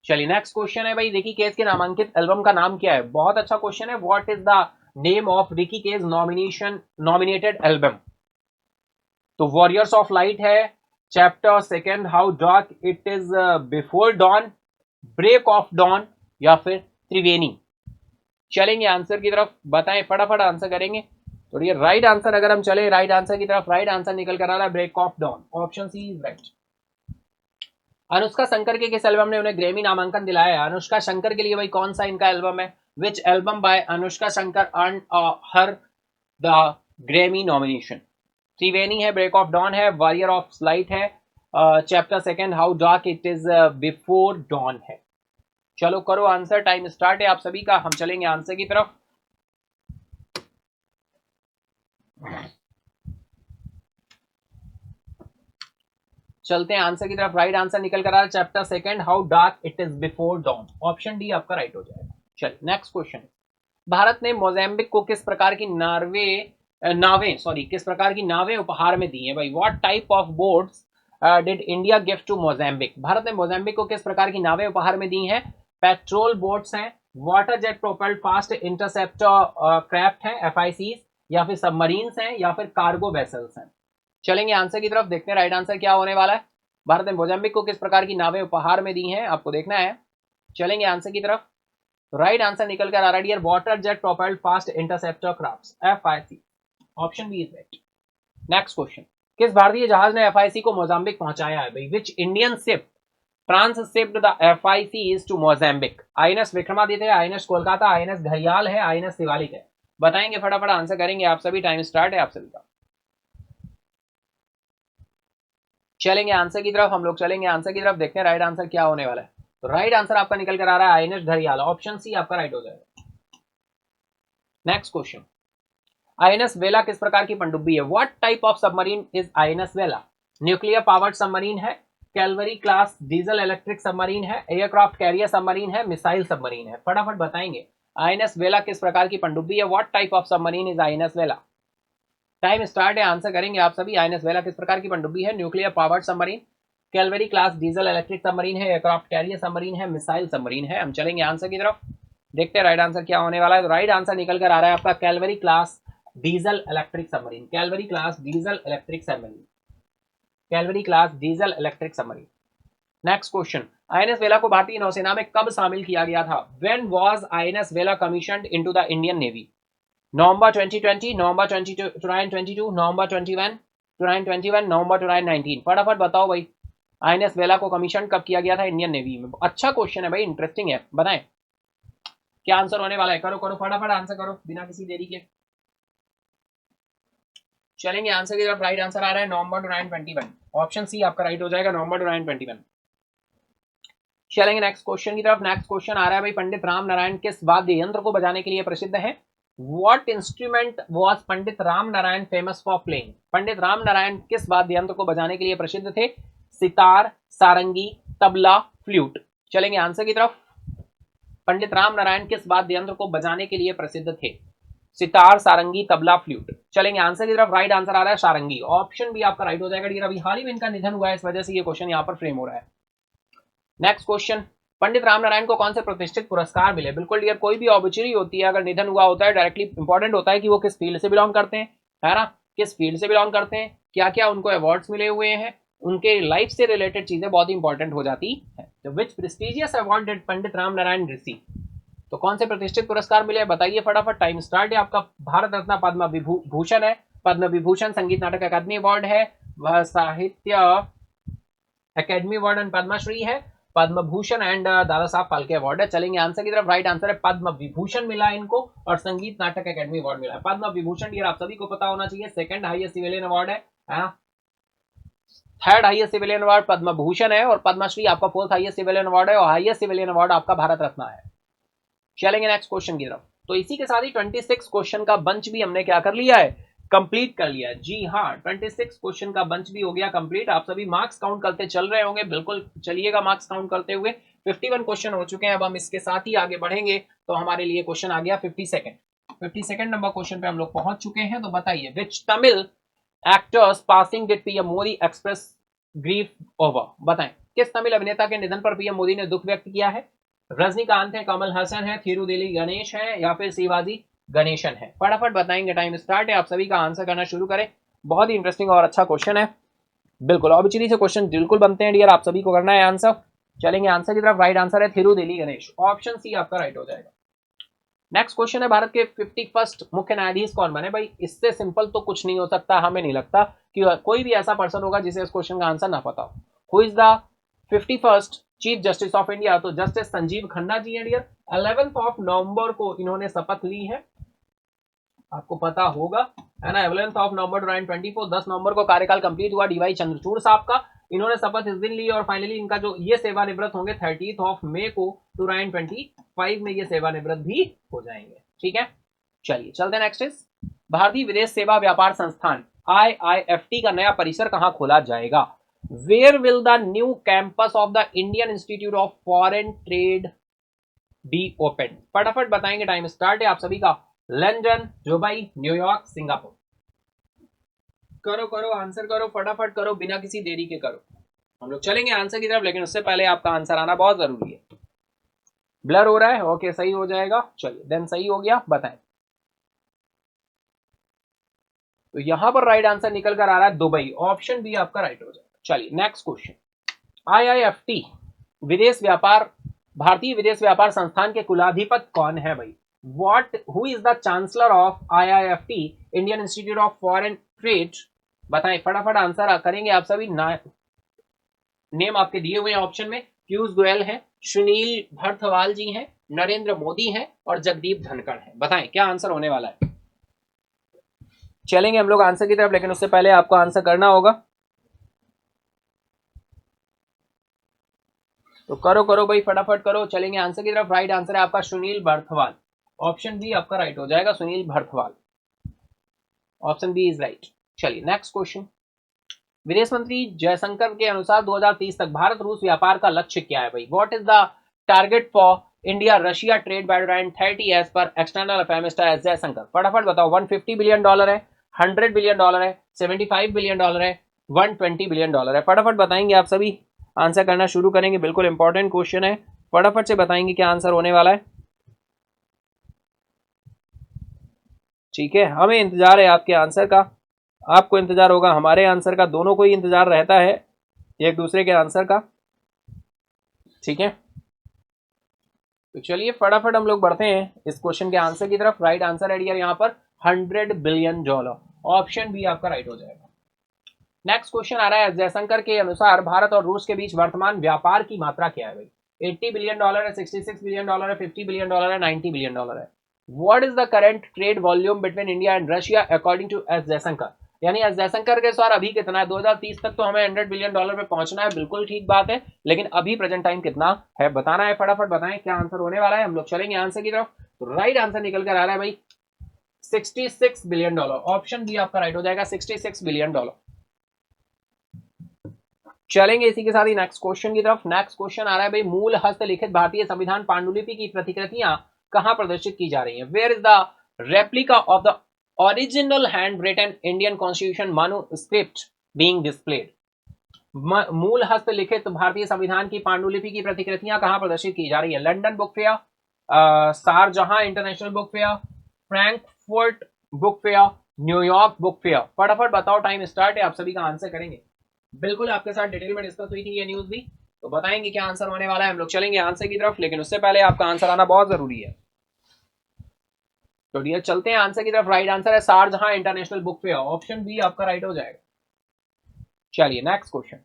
चलिए नेक्स्ट क्वेश्चन है भाई, रिकी केज के नामांकित एल्बम का नाम क्या है? बहुत अच्छा क्वेश्चन है। What is the name of Ricky Kej nominated album? तो वॉरियर्स ऑफ लाइट है, chapter second how dark it is before dawn, break of dawn, या फिर त्रिवेणी? चलेंगे आंसर की तरफ, बताएं फटाफट, आंसर करेंगे। तो ये राइट आंसर, अगर हम चले राइट आंसर की तरफ, राइट आंसर निकल कर आ रहा है break of dawn, option C is right. Anushka Shankar के किस एल्बम ने उन्हें ग्रैमी नामांकन दिलाया है? अनुष्का शंकर के लिए भाई कौन सा इनका एल्बम है? Which album by Anushka Shankar earn her the Grammy nomination? Triveni है, ब्रेक ऑफ डॉन है, वॉरियर ऑफ लाइट है, chapter second how dark it is before dawn है? चलो करो आंसर, टाइम स्टार्ट है आप सभी का। हम चलेंगे आंसर की तरफ। चलते हैं आंसर की तरफ। राइट आंसर निकल कर आ रहा है chapter second how dark it is before don, option D आपका राइट हो जाएगा। चलिए नेक्स्ट क्वेश्चन। भारत ने मोजाम्बिक को किस प्रकार की किस प्रकार की नावें उपहार में दी है भाई? What type of boats did India gift to Mozambique? Bharat ने मोजाम्बिक को किस प्रकार की नावें उपहार में दी हैं? पेट्रोल बोट्स हैं, water jet propelled fast interceptor craft हैं FICs, या फिर सबमरीन्स हैं, या फिर कार्गो वेसल्स हैं? चलेंगे आंसर की तरफ, देखते हैं राइट आंसर क्या होने वाला है। भारत ने मोजाम्बिक को किस प्रकार की नावें उपहार में दी हैं, आपको देखना है। चलेंगे आंसर की तरफ। राइट आंसर निकल कर आ रहा है water jet propelled fast interceptor crafts, FIC, option B is right. Next question. किस भारतीय जहाज ने FIC को मोजाम्बिक पहुंचाया है भाई? Which Indian ship transshipped the FICs to Mozambique? INS Vikramaditya, INS Kolkata, INS घड़ियाल है, INS शिवालिक है? बताएंगे फटाफट, आंसर करेंगे आप सभी, टाइम स्टार्ट है आप सभी का। चलेंगे आंसर की तरफ, हम लोग चलेंगे आंसर की तरफ, देखते हैं राइट आंसर क्या होने वाला है। तो राइट आंसर आपका निकल कर आ रहा है आईएनएस घड़ियाल, ऑप्शन सी आपका राइट हो जाएगा। नेक्स्ट क्वेश्चन, आईएनएस वेला किस प्रकार की पनडुब्बी है? What type of submarine is INS वेला? न्यूक्लियर पावर्ड सबमरीन है, Calvary class diesel electric submarine है, एयरक्राफ्ट कैरियर सबमरीन है, मिसाइल सबमरीन है? फटाफट बताएंगे आईएनएस वेला किस प्रकार की पनडुब्बी है, what type of submarine is INS वेला? टाइम स्टार्ट है, आंसर करेंगे आप सभी। आईएनएस वेला किस प्रकार की पनडुब्बी है? Nuclear powered submarine, Calvary class diesel electric submarine है, एयरक्राफ्ट कैरियर सबमरीन है, मिसाइल सबमरीन है? हम चलेंगे आंसर की तरफ, देखते हैं राइट आंसर क्या होने वाला है। तो राइट आंसर निकल कर आ रहा है आपका Calvary class diesel electric submarine, Calvary class diesel electric submarine, Calvary class diesel electric submarine. Next question, INS वेला को भारतीय नौसेना में कब शामिल किया गया था? When was INS Vela commissioned into the Indian navy? November 2020, November 2022, November 21, 2021, November 2019? फटाफट बताओ भाई, आईएनएस वेला को कमीशन कब किया गया था इंडियन नेवी में? अच्छा क्वेश्चन है भाई, इंटरेस्टिंग है, बताएं क्या आंसर होने वाला है। करो करो फटाफट आंसर करो बिना किसी देरी के। चलेंगे आंसर की तरफ, राइट आंसर आ रहा है नवंबर 2021, ऑप्शन सी आपका राइट हो जाएगा, नवंबर 2021। चलेंगे नेक्स्ट क्वेश्चन की तरफ। नेक्स्ट क्वेश्चन आ रहा है भाई, पंडित राम नारायण किस वाद्य यंत्र को बजाने के लिए प्रसिद्ध है? What instrument was Pandit Ram Narayan famous for playing? Pandit Ram Narayan किस वाद्य यंत्र को बजाने के लिए प्रसिद्ध थे? सितार, सारंगी, तबला, फ्लूट? चलेंगे आंसर की तरफ, पंडित राम नारायण किस वाद्य यंत्र को बजाने के लिए प्रसिद्ध थे? सितार, सारंगी, तबला, फ्लूट? चलेंगे आंसर की तरफ, राइट आंसर आ रहा है सारंगी, ऑप्शन भी आपका राइट हो जाएगा डियर। अभी हाल ही में इनका निधन हुआ है, इस वजह से ये क्वेश्चन यहाँ पर फ्रेम हो रहा है। नेक्स्ट क्वेश्चन, पंडित राम नारायण को कौन से प्रतिष्ठित पुरस्कार मिले? बिल्कुल डियर, कोई भी ऑब्चुरी होती है, अगर निधन हुआ होता है डायरेक्टली इंपॉर्टेंट होता है कि वो किस फील्ड से बिलोंग करते हैं, है ना, किस फील्ड से बिलोंग करते हैं, क्या क्या उनको अवार्ड्स मिले हुए हैं, उनके लाइफ से रिलेटेड चीजें बहुत ही इंपॉर्टेंट हो जाती है। तो which prestigious award did Pandit Ram Narayan receive? तो कौन से प्रतिष्ठित पुरस्कार मिले बताइए फटाफट, टाइम स्टार्ट है आपका। भारत रत्न, पद्म विभूषण है, पद्म विभूषण, संगीत नाटक अकादमी अवार्ड है, वह साहित्य अकेडमी अवार्ड एंड पद्मश्री है, पद्म भूषण एंड दादा साहब फाल्के अवार्ड है। चलेंगे आंसर की तरफ, राइट आंसर है पद्म विभूषण मिला इनको और संगीत नाटक अकेडमी अवार्ड मिला है। पद्म विभूषण ये आप सभी को पता होना चाहिए, सेकंड हाईएस्ट सिविलियन अवार्ड है, third highest civilian award Padma Bhushan है और पद्मश्री आपका फोर्थ हाईएस्ट सिविलियन अवार्ड है और हाईएस्ट सिविलियन अवार्ड आपका भारत रत्न है। चलेंगे नेक्स्ट क्वेश्चन की तरफ। तो इसी के साथ ही 26 क्वेश्चन का बंच भी हमने क्या कर लिया है, कंप्लीट कर लिया है। जी हाँ, 26 क्वेश्चन का बंच भी हो गया कंप्लीट। आप सभी मार्क्स काउंट करते चल रहे होंगे, बिल्कुल चलिएगा मार्क्स काउंट करते हुए। 51 क्वेश्चन हो चुके हैं, अब हम इसके साथ ही आगे बढ़ेंगे। तो हमारे लिए क्वेश्चन आ गया 52nd नंबर क्वेश्चन पे हम लोग पहुंच चुके हैं। तो बताइए, which Tamil actors passing did PM Modi express grief over? बताएं किस तमिल अभिनेता के निधन पर पीएम मोदी ने दुख व्यक्त किया है? रजनीकांत है, कमल हसन है, थिरुदिली गणेश है या फिर शिवाजी गणेशन है? फटाफट बताएंगे, टाइम स्टार्ट है, आप सभी का आंसर करना शुरू करें। बहुत ही इंटरेस्टिंग और अच्छा क्वेश्चन है, बिल्कुल ऑब्वियसली से क्वेश्चन बिल्कुल बनते हैं डियर, आप सभी को करना है आंसर। चलेंगे आंसर की तरफ, राइट आंसर है थिरुदिली गणेश, ऑप्शन सी आपका राइट हो जाएगा। नेक्स्ट क्वेश्चन है, भारत के 51st मुख्य न्यायाधीश कौन बने? भाई इससे सिंपल तो कुछ नहीं हो सकता, हमें नहीं लगता कि कोई भी ऐसा पर्सन होगा जिसे इस क्वेश्चन का आंसर ना पता हो। Who is the 51st chief justice of India? तो जस्टिस संजीव खन्ना जी है डियर। 11 नवंबर को इन्होंने शपथ ली है, आपको पता होगा, है ना। 11 नवंबर 2024, 10 नवंबर को कार्यकाल कंप्लीट हुआ डीवाई चंद्रचूड़ साहब का। इन्होंने शपथ इस दिन ली और फाइनली इनका जो ये सेवानिवृत्त होंगे 30 मई को 2025 में ये सेवानिवृत्त भी हो जाएंगे। ठीक है, चलिए चलते हैं नेक्स्ट इज, भारतीय विदेश सेवा व्यापार संस्थान IIFT का नया परिसर कहां खोला जाएगा? Where will the new campus of the Indian Institute of Foreign Trade be open? फटाफट बताएंगे, टाइम स्टार्ट है आप सभी का। London, Dubai, New York, Singapore? करो करो आंसर करो, फटाफट करो, बिना किसी देरी के करो। हम लोग चलेंगे आंसर की तरफ, लेकिन उससे पहले आपका आंसर आना बहुत जरूरी है। ब्लर हो रहा है, ओके सही हो जाएगा, चलिए देन सही हो गया, बताएं। तो यहां पर राइट आंसर निकल कर आ रहा है दुबई, ऑप्शन बी आपका राइट हो जाएगा। चलिए नेक्स्ट क्वेश्चन, IIFT विदेश व्यापार, भारतीय विदेश व्यापार संस्थान के कुलाधिपति कौन है भाई? Who is the chancellor of IIFT Indian Institute of Foreign trade? बताएं फटाफट आंसर करेंगे आप सभी। नेम आपके दिए हुए हैं ऑप्शन में, पीयूष गोयल है, सुनील भरथवाल जी हैं, नरेंद्र मोदी हैं और जगदीप धनखड़ हैं। बताएं क्या आंसर होने वाला है। चलेंगे हम लोग आंसर की तरफ, लेकिन उससे पहले आपको आंसर करना होगा। तो करो करो भाई, फटाफट करो। चलेंगे आंसर की तरफ। राइट आंसर है आपका सुनील बर्थवाल। ऑप्शन बी आपका राइट हो जाएगा, Sunil Barthwal. Option B is right. चलिए नेक्स्ट क्वेश्चन। विदेश मंत्री जयशंकर के अनुसार 2030 तक भारत रूस व्यापार का लक्ष्य क्या है भाई? What is the target for India Russia trade by 2030 as per external affair minister S Jaishankar? फटाफट बताओ। 150 बिलियन डॉलर है, 100 बिलियन डॉलर है, 75 बिलियन डॉलर है, 120 बिलियन डॉलर है? फटाफट बताएंगे आप सभी। आंसर करना शुरू करेंगे। बिल्कुल इंपॉर्टेंट क्वेश्चन है, फटाफट से बताएंगे क्या आंसर होने वाला है। ठीक है, हमें इंतजार है आपके आंसर का, आपको इंतजार होगा हमारे आंसर का, दोनों को ही इंतजार रहता है एक दूसरे के आंसर का। ठीक है, तो चलिए फटाफट हम लोग बढ़ते हैं इस क्वेश्चन के आंसर की तरफ। राइट आंसर है डियर यहाँ पर 100 बिलियन डॉलर। ऑप्शन बी आपका राइट हो जाएगा। नेक्स्ट क्वेश्चन आ रहा है, जयशंकर के अनुसार भारत और रूस के बीच वर्तमान व्यापार की मात्रा क्या है भाई? 80 बिलियन डॉलर है, 66 बिलियन डॉलर है, 50 बिलियन डॉलर है, 90 बिलियन डॉलर है? What is the current trade volume between India and Russia according to S Jaishankar? यानी एस जयशंकर के अनुसार अभी कितना है? 2030 तक तो हमें 100 बिलियन डॉलर पे पहुंचना है, बिल्कुल ठीक बात है, लेकिन अभी प्रेजेंट टाइम कितना है बताना है। फटाफट बताएं क्या आंसर होने वाला है। हम लोग चलेंगे आंसर की तरफ। तो राइट आंसर निकल कर आ रहा है भाई 66 बिलियन डॉलर। ऑप्शन बी आपका राइट हो जाएगा, 66 बिलियन डॉलर। चलेंगे इसी के साथ ही नेक्स्ट क्वेश्चन की तरफ। नेक्स्ट क्वेश्चन आ रहा है भाई, मूल हस्तलिखित भारतीय संविधान पांडुलिपि की प्रतिकृतियां कहां प्रदर्शित की जा रही हैं? Where is the replica of the original hand written Indian constitution manuscript being displayed? मूल हस्तलिखित भारतीय संविधान की पांडुलिपि की प्रतिकृतियां कहां प्रदर्शित की जा रही है? London book fair, शारजहां international book fair, Frankfurt book fair, New York book fair? फटाफट बताओ, टाइम स्टार्ट है, आप सभी का आंसर करेंगे। बिल्कुल आपके साथ डिटेल में डिस्कस हुई थी ये न्यूज भी, तो बताएंगे क्या आंसर होने वाला है। हम लोग चलेंगे आंसर की तरफ, लेकिन उससे पहले आपका आंसर आना बहुत जरूरी है। तो डियर चलते हैं आंसर की तरफ। राइट आंसर है Sharjah international book fair. Option B आपका राइट हो जाएगा। चलिए नेक्स्ट क्वेश्चन।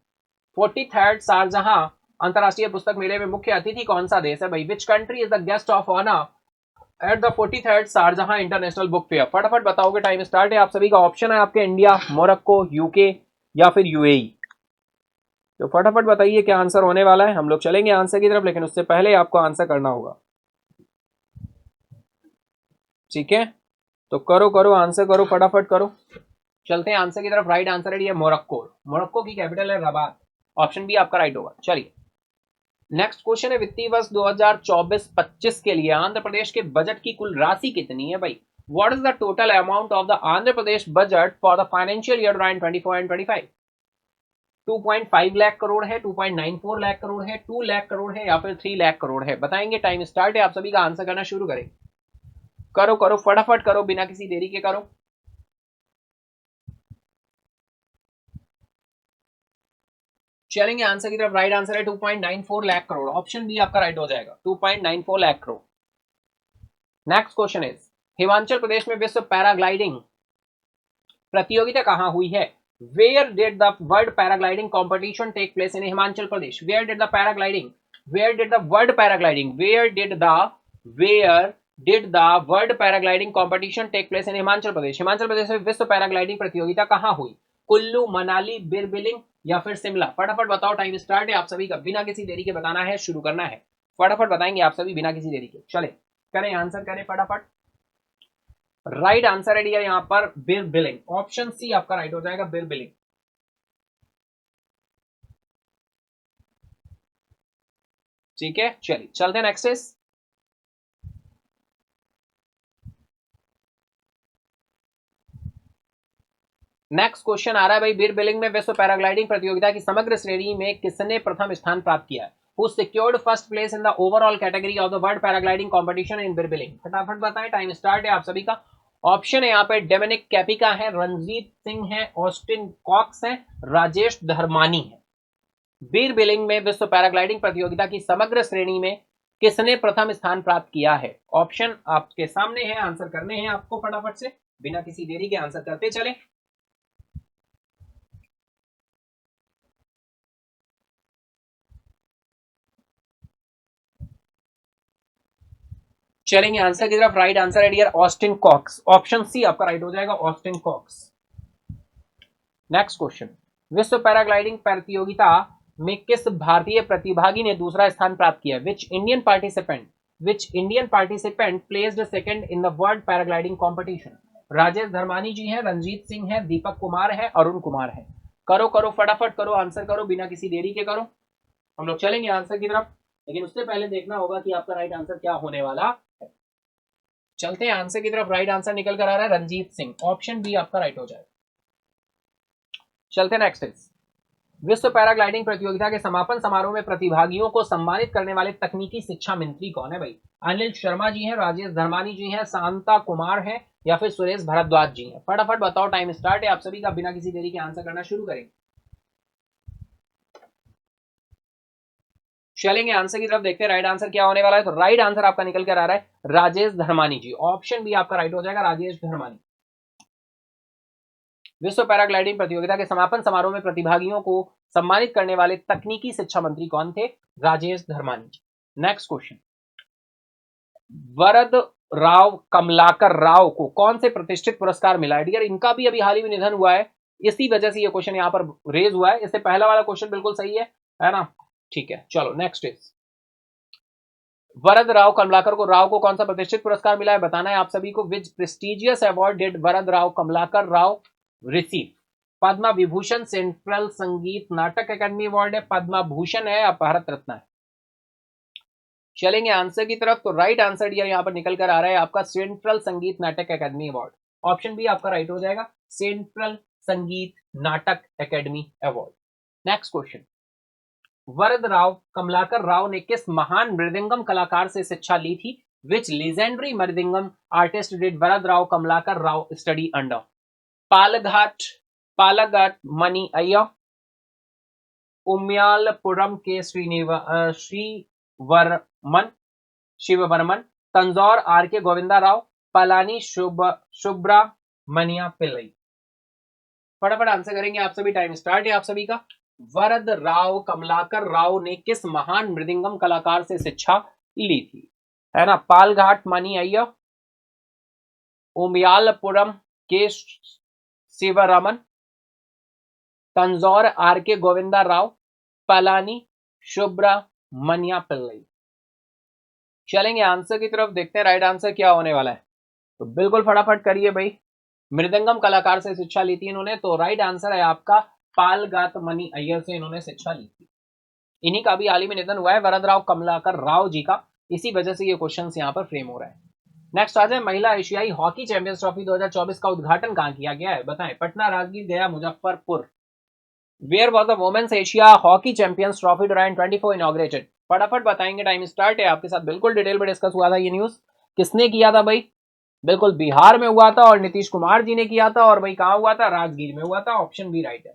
43rd शारजहां अंतरराष्ट्रीय पुस्तक मेले में मुख्य अतिथि कौन सा देश है भाई? Which country is the guest of honour at the 43rd Sharjah international book fair? फटाफट बताओगे, टाइम स्टार्ट है आप सभी का। ऑप्शन है आपके इंडिया, मोरक्को, यूके या फिर यूएई? तो फटाफट बताइए क्या आंसर होने वाला है। हम लोग चलेंगे आंसर की तरफ, लेकिन उससे पहले आपको आंसर करना होगा। ठीक है, तो करो करो आंसर करो, फटाफट करो। चलते हैं आंसर की तरफ। राइट आंसर है ये मोरक्को। मोरक्को की कैपिटल है रबात। ऑप्शन बी आपका राइट होगा। चलिए नेक्स्ट क्वेश्चन है, वित्तीय वर्ष 2024-25 के लिए आंध्र प्रदेश के बजट की कुल राशि कितनी है भाई? What is the total amount of the Andhra Pradesh budget for the financial year 2024 and 25? 2.5 lakh crore है, 2.94 लाख करोड़ है, 2 लाख करोड़ है या फिर 3 लाख करोड़ है? बताएंगे, टाइम स्टार्ट है, आप सभी का आंसर करना शुरू करें। करो करो फटाफट करो, बिना किसी देरी के करो। चलेंगे आंसर की तरफ। राइट आंसर है 2.94 लाख करोड़। ऑप्शन बी आपका राइट हो जाएगा, 2.94 lakh crore. Next question is, Himachal Pradesh में विश्व पैराग्लाइडिंग प्रतियोगिता कहां हुई है? Where did the world paragliding competition take place in Himachal Pradesh? Where did the paragliding, where did the world paragliding, where did the world paragliding competition take place in Himachal Pradesh? Himachal Pradesh में विश्व paragliding प्रतियोगिता कहां हुई? कुल्लू, मनाली, बिरबिलिंग या फिर शिमला? फटाफट बताओ, टाइम स्टार्ट है आप सभी का, बिना किसी देरी के बताना है, शुरू करना है। फटाफट बताएंगे आप सभी बिना किसी देरी के। चले करें आंसर करें फटाफट। राइट आंसर है डियर यहां पर बिरबिलिंग। ऑप्शन सी आपका राइट हो जाएगा, बिरबिलिंग। ठीक है, चलिए चलते हैं नेक्स्ट इज। नेक्स्ट क्वेश्चन आ रहा है भाई, बिरबिलिंग में विश्व पैराग्लाइडिंग प्रतियोगिता की समग्र श्रेणी में किसने प्रथम स्थान प्राप्त किया है? Who secured first place in the overall category of the world paragliding competition in बिरबिलिंग? फटाफट बताएं, टाइम स्टार्ट है आप सभी का। ऑप्शन है यहाँ पे डोमिनिक कैपिका है, रणजीत सिंह है, ऑस्टिन कॉक्स है, राजेश धर्मानी है। बिरबिलिंग में विश्व पैराग्लाइडिंग प्रतियोगिता की समग्र श्रेणी में किसने प्रथम स्थान प्राप्त किया है? ऑप्शन आपके सामने है, आंसर करने हैं आपको फटाफट से, बिना किसी देरी के आंसर करते चले। चलेंगे आंसर की तरफ। राइट आंसर है dear Austin Cox. Option C आपका राइट हो जाएगा, ऑस्टिन कॉक्स। नेक्स्ट क्वेश्चन, विश्व पैराग्लाइडिंग प्रतियोगिता में किस भारतीय प्रतिभागी ने दूसरा स्थान प्राप्त किया? Which Indian participant placed second in the world paragliding competition? Rajesh Dharmani ji हैं, रंजीत सिंह है, दीपक कुमार है, अरुण कुमार है। करो करो फटाफट करो, आंसर करो बिना किसी देरी के करो। हम लोग चलेंगे आंसर की तरफ, लेकिन उससे पहले देखना होगा कि आपका राइट आंसर क्या होने वाला है। चलते हैं आंसर की तरफ। राइट आंसर निकल कर आ रहा है रंजीत सिंह, ऑप्शन बी आपका राइट हो जाएगा। चलते नेक्स्ट इज, विश्व पैराग्लाइडिंग प्रतियोगिता के समापन समारोह में प्रतिभागियों को सम्मानित करने वाले तकनीकी शिक्षा मंत्री कौन है भाई? अनिल शर्मा जी हैं, राजेश धर्मानी जी हैं, शांता कुमार है, या फिर सुरेश भारद्वाज जी हैं? फटाफट बताओ, टाइम स्टार्ट है आप सभी का, बिना किसी देरी के आंसर करना शुरू करेंगे। चलेंगे आंसर की तरफ, देखते हैं राइट आंसर क्या होने वाला है। तो राइट आंसर आपका निकल कर आ रहा है राजेश धर्मानी जी, ऑप्शन बी आपका राइट हो जाएगा, राजेश धर्मानी। विश्व पैराग्लाइडिंग प्रतियोगिता के समापन समारोह में प्रतिभागियों को सम्मानित करने वाले तकनीकी शिक्षा मंत्री कौन थे? राजेश धर्मानी जी। नेक्स्ट क्वेश्चन, वरद राव कमलाकर राव को कौन से प्रतिष्ठित पुरस्कार मिला है? डियर, इनका भी अभी हाल ही में निधन हुआ है, इसी वजह से ये क्वेश्चन यहाँ पर रेज हुआ है। इससे पहला वाला क्वेश्चन बिल्कुल सही है ना? ठीक है, चलो नेक्स्ट इज, वरद राव कमलाकर को राव को कौन सा प्रतिष्ठित पुरस्कार मिला है, बताना है आप सभी को। Which prestigious award did Varad Rao Kamalakar Rao receive? Padma Vibhushan, central Sangeet Natak Akademi award है, पद्मा भूषण है, या भारत रत्न है? चलेंगे आंसर की तरफ। तो राइट आंसर यहाँ पर निकल कर आ रहा है आपका central Sangeet Natak Akademi award, option B आपका राइट हो जाएगा, central Sangeet Natak Akademi award. Next question, Varad Rao Kamalakar Rao ने किस महान मृदंगम कलाकार से शिक्षा ली थी? Which legendary mridangam artist did Varad Rao Kamalakar Rao study under? Palghat Mani Iyer, Umayalpuram K Sivaraman, Tanjore are के गोविंदा राव, पलानी सुब्रमण्या पिल्लई? फटाफट आंसर करेंगे आप सभी, टाइम स्टार्ट है आप सभी का। वरद राव कमलाकर राव ने किस महान मृदंगम कलाकार से शिक्षा ली थी? है ना, पालघाट मनी अय्या, उम्यालपुरम के शिवरमन, तंजौर आर के गोविंदा राव, पलानी सुब्रमण्या पिल्लई? चलेंगे आंसर की तरफ, देखते हैं राइट आंसर क्या होने वाला है। तो बिल्कुल फटाफट करिए भाई, मृदंगम कलाकार से शिक्षा ली थी इन्होंने, तो राइट आंसर है आपका पालघाट मनी अय्यर से इन्होंने शिक्षा ली थी। इन्हीं का भी हाल ही में निधन हुआ है, वरद राव कमलाकर राव जी का, इसी वजह से ये क्वेश्चन यहाँ पर फ्रेम हो रहा है। नेक्स्ट आ जाए, महिला एशियाई हॉकी चैंपियंस ट्रॉफी 2024 का उद्घाटन कहां किया गया है? बताएं, Patna, Rajgir, Gaya, Muzaffarpur? Where was the women's Asia hockey champions trophy 2024 inaugurated? फटाफट बताएंगे, टाइम स्टार्ट है आपके साथ। बिल्कुल डिटेल में डिस्कस हुआ था ये न्यूज, किसने किया था भाई? बिल्कुल बिहार में हुआ था और नीतीश कुमार जी ने किया था, और भाई कहां हुआ था? राजगीर में हुआ था, ऑप्शन बी राइट है।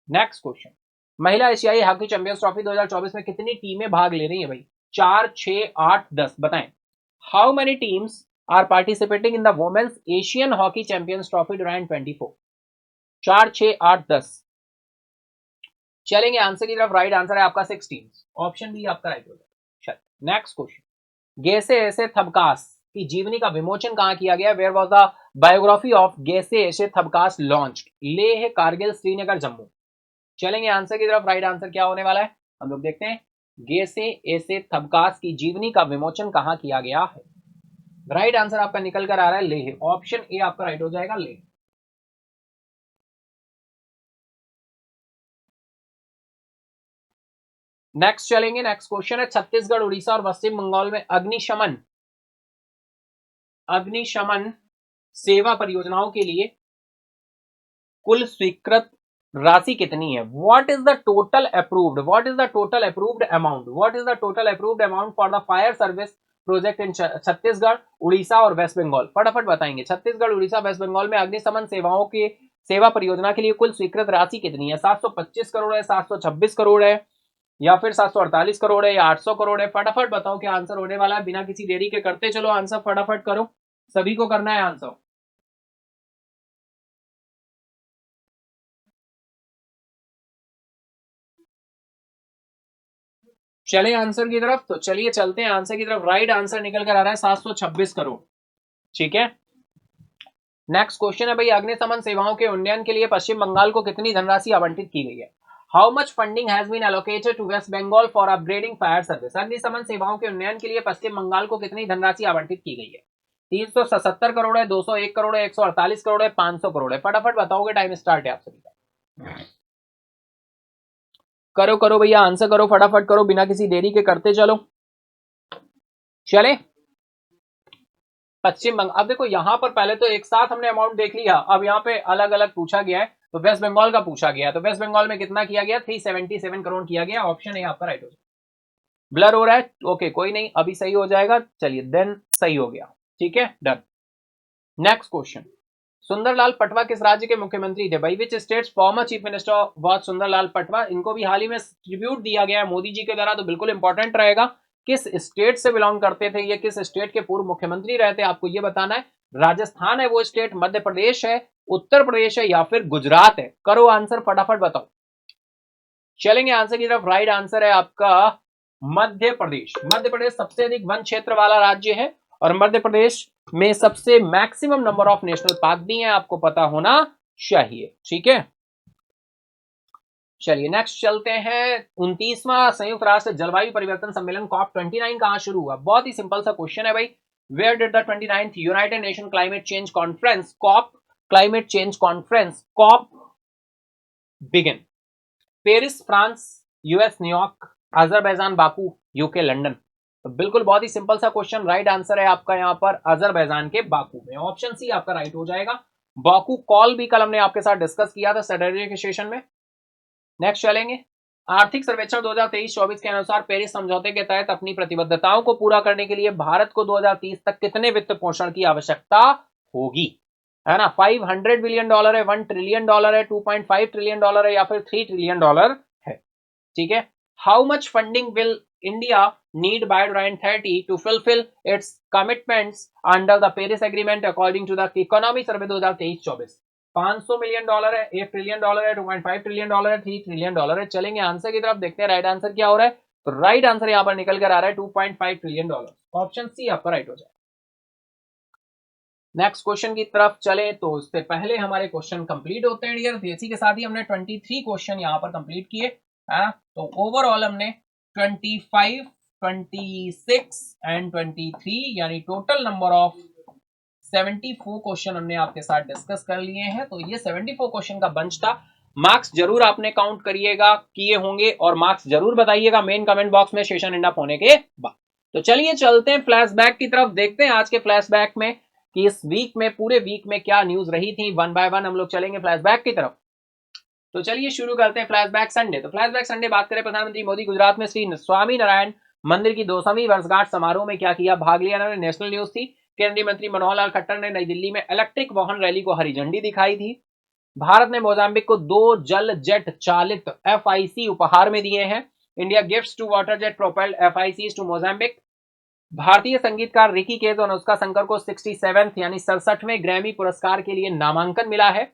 नेक्स्ट क्वेश्चन, महिला एशियाई हॉकी चैंपियंस ट्रॉफी 2024 में कितनी टीमें भाग ले रही है भाई? 4, 6, 8, 10? बताएं, how many teams are participating in the women's Asian hockey champions trophy 2024? 4, 6, 8, 10? चलेंगे आंसर की तरफ, राइट आंसर है आपका 6 टीम्स, ऑप्शन बी आपका राइट हो जाएगा। नेक्स्ट क्वेश्चन, गेसे ऐसे थबकास की जीवनी का विमोचन कहां किया गया? Where was the biography of Geshe Yeshe Thabkhas launched? Leh, Kargil, Srinagar, Jammu? चलेंगे आंसर की तरफ, राइट आंसर क्या होने वाला है हम लोग देखते हैं। गेसे ऐसे थबकास की जीवनी का विमोचन कहां किया गया है? राइट आंसर आपका निकल कर आ रहा है लेह, ऑप्शन ए आपका राइट हो जाएगा, लेह। नेक्स्ट चलेंगे, नेक्स्ट क्वेश्चन है, छत्तीसगढ़, उड़ीसा और पश्चिम बंगाल में अग्निशमन सेवा परियोजनाओं के लिए कुल स्वीकृत राशि कितनी है? What is the total approved amount for the fire service project in Chhattisgarh, Orissa और वेस्ट बंगाल? फटाफट बताएंगे, छत्तीसगढ़, उड़ीसा, वेस्ट बंगाल में अग्निशमन सेवाओं के सेवा परियोजना के लिए कुल स्वीकृत राशि कितनी है? 725 करोड़ है, 726 करोड़ है, या फिर 748 करोड़ है, या 800 करोड़ है? फटाफट बताओ क्या आंसर होने वाला है, बिना किसी देरी के करते चलो आंसर, फटाफट करो, सभी को करना है आंसर। चले आंसर की तरफ, तो चलिए चलते हैं आंसर की तरफ। राइट आंसर निकल कर आ रहा है 726 करोड़। ठीक है, नेक्स्ट क्वेश्चन है भाई, अग्निशमन सेवाओं के उन्नयन के लिए पश्चिम बंगाल को कितनी धनराशि आवंटित की गई है? How much funding has been allocated to West Bengal for upgrading fire service? अग्निशमन सेवाओं के उन्नयन के लिए पश्चिम बंगाल को कितनी धनराशि आवंटित की गई है? 377 करोड़ है, 201 करोड़ है, 148 करोड़ है, 500 करोड़ है? फटाफट बताओगे, टाइम स्टार्ट है आप सभी का। करो करो भैया, आंसर करो, फटाफट करो, बिना किसी देरी के करते चलो। चले पश्चिम बंगाल। अब देखो यहां पर पहले तो एक साथ हमने अमाउंट देख लिया, अब यहाँ पे अलग अलग पूछा गया है, तो वेस्ट बंगाल का पूछा गया है, तो वेस्ट बंगाल में कितना किया गया? 377 करोड़ किया गया। ऑप्शन है आपका राइट हो जाएगा। ब्लर हो रहा है, ओके कोई नहीं, अभी सही हो जाएगा। चलिए देन सही हो गया, ठीक है done. Next question, Sundarlal Patwa किस राज्य के मुख्यमंत्री थे? भाई which states former chief minister was Sundarlal Patwa? इनको भी हाल ही में ट्रिब्यूट दिया गया है मोदी जी के द्वारा, तो बिल्कुल इंपॉर्टेंट रहेगा। किस स्टेट से बिलोंग करते थे ये, किस स्टेट के पूर्व मुख्यमंत्री रहते, आपको ये बताना है। राजस्थान है वो स्टेट, मध्य प्रदेश है, उत्तर प्रदेश है, या फिर गुजरात है? करो आंसर, फटाफट बताओ। चलेंगे आंसर की तरफ। राइट आंसर है आपका मध्य प्रदेश। मध्य प्रदेश सबसे अधिक वन क्षेत्र वाला राज्य है, और मध्य प्रदेश में सबसे maximum number of national park भी हैं, आपको पता होना चाहिए, ठीक है। चलिए नेक्स्ट चलते हैं। 29वां संयुक्त राष्ट्र जलवायु परिवर्तन सम्मेलन COP29 कहां शुरू हुआ? बहुत ही सिंपल सा क्वेश्चन है भाई। Where did the 29th United Nation climate change conference COP climate change conference COP begin? Paris France, US New York, Azerbaijan Baku, UK London? तो बिल्कुल बहुत ही सिंपल सा क्वेश्चन, राइट आंसर है आपका यहाँ पर अजरबैजान के बाकू में। ऑप्शन सी आपका राइट हो जाएगा। बाकू कॉल भी कल हमने आपके साथ डिस्कस किया था सैटरडे के सेशन में। नेक्स्ट चलेंगे। आर्थिक सर्वेक्षण 2023-24 के अनुसार पेरिस समझौते के तहत अपनी प्रतिबद्धताओं को पूरा करने के लिए भारत को 2030 तक कितने वित्त पोषण की आवश्यकता होगी? है ना, $500 बिलियन है, $1 ट्रिलियन है, $2.5 ट्रिलियन है, या फिर $3 ट्रिलियन है? ठीक है। How much funding will India need by 2030 to fulfil its commitments under the Paris agreement according to the economy survey 2023-24? $500 million है, $1 ट्रिलियन है, $2.5 ट्रिलियन है, $3 ट्रिलियन है? चलेंगे आंसर की तरफ, देखते हैं राइट आंसर क्या हो रहा है। तो राइट आंसर यहां पर निकल कर आ रहा है $2.5 ट्रिलियन। ऑप्शन सी आपका राइट हो जाए। नेक्स्ट क्वेश्चन की तरफ चले तो उससे पहले हमारे क्वेश्चन कंप्लीट होते हैं डियर। इसी के साथ ही हमने 23 क्वेश्चन यहाँ पर कंप्लीट किए, है ना। तो ओवरऑल हमने 25, 26 एंड 23 यानी टोटल नंबर ऑफ 74 क्वेश्चन हमने आपके साथ डिस्कस कर लिए हैं। तो ये 74 क्वेश्चन का बंच था। मार्क्स जरूर आपने काउंट करिएगा, किए होंगे, और मार्क्स जरूर बताइएगा मेन कमेंट बॉक्स में सेशन एंड अप होने के बाद। तो चलिए चलते हैं फ्लैशबैक की तरफ, देखते हैं आज के फ्लैशबैक में कि इस वीक में, पूरे वीक में क्या न्यूज रही थी। वन बाय वन हम लोग चलेंगे फ्लैशबैक की तरफ। तो चलिए शुरू करते हैं फ्लैशबैक संडे। तो फ्लैशबैक संडे बात करें, प्रधानमंत्री मोदी गुजरात में श्री स्वामी नारायण मंदिर की 200वीं वर्षगांठ समारोह में क्या किया, भाग लिया? नेशनल न्यूज थी। केंद्रीय मंत्री मनोहर लाल खट्टर ने नई दिल्ली में इलेक्ट्रिक वाहन रैली को हरी झंडी दिखाई थी। भारत ने मोजाम्बिक को 2 जल जेट चालित FIC उपहार में दिए हैं। India gifts 2 water jet propelled FICs to Mozambique. भारतीय संगीतकार रिकी केज और अनुष्का शंकर को 67th यानी 67वें ग्रैमी पुरस्कार के लिए नामांकन मिला है।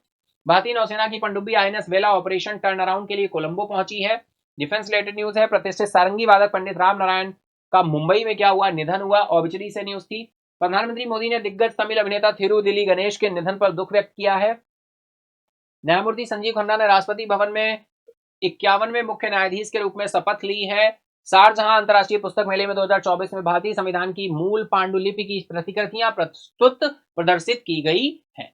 भारतीय नौसेना की पनडुब्बी INS वेला ऑपरेशन टर्न अराउंड के लिए कोलंबो पहुंची है। डिफेंस रिलेटेड न्यूज है। प्रतिष्ठित सारंगी वादक पंडित राम नारायण का मुंबई में क्या हुआ, निधन हुआ। ऑबिचरी से न्यूज थी। प्रधानमंत्री मोदी ने दिग्गज तमिल अभिनेता थिरुदिली गणेश के निधन पर दुख व्यक्त किया है। न्यायमूर्ति संजीव खन्ना ने राष्ट्रपति भवन में 51वें मुख्य न्यायाधीश के रूप में शपथ ली है। शारजहां अंतर्राष्ट्रीय पुस्तक मेले में 2024 में भारतीय संविधान की मूल पांडुलिपि की प्रतिकृतियां प्रदर्शित की गई हैं।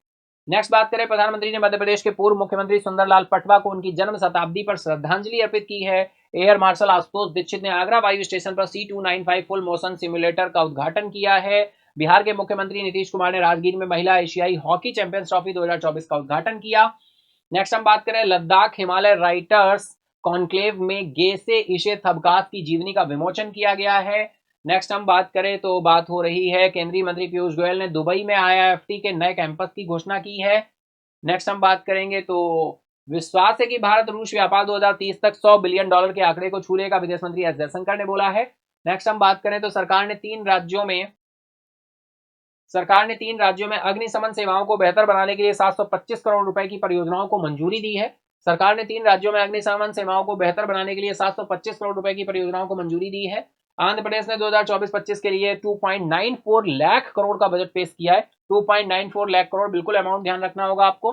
नेक्स्ट बात करें, प्रधानमंत्री ने मध्य प्रदेश के पूर्व मुख्यमंत्री सुंदरलाल पटवा को उनकी जन्म शताब्दी पर श्रद्धांजलि अर्पित की है। एयर मार्शल आशुतोष दीक्षित ने आगरा वायु स्टेशन पर C295 फुल मोशन सिमुलेटर का उद्घाटन किया है। बिहार के मुख्यमंत्री नीतीश कुमार ने राजगीर में महिला एशियाई हॉकी चैंपियंस ट्रॉफी 2024 का उद्घाटन किया। नेक्स्ट हम बात करें, लद्दाख हिमालय राइटर्स कॉन्क्लेव में गेसे इशे थबकात की जीवनी का विमोचन किया गया है। नेक्स्ट हम बात करें तो बात हो रही है, केंद्रीय मंत्री पीयूष गोयल ने दुबई में IIFT के नए कैंपस की घोषणा की है। नेक्स्ट हम बात करेंगे तो विश्वास है कि भारत रूस व्यापार 2030 तक $100 बिलियन के आंकड़े को छू लेगा, विदेश मंत्री एस जयशंकर ने बोला है। नेक्स्ट हम बात करें तो सरकार ने तीन राज्यों में अग्निशमन सेवाओं को बेहतर बनाने के लिए 725 करोड़ रुपए की परियोजनाओं को मंजूरी दी है। सरकार ने 3 राज्यों में अग्निशमन सेवाओं को बेहतर बनाने के लिए 725 करोड़ रुपए की परियोजनाओं को मंजूरी दी है। आंध्र प्रदेश ने 2024-25 के लिए 2.94 लाख करोड़ का बजट पेश किया है। 2.94 लाख करोड़, बिल्कुल अमाउंट ध्यान रखना होगा आपको।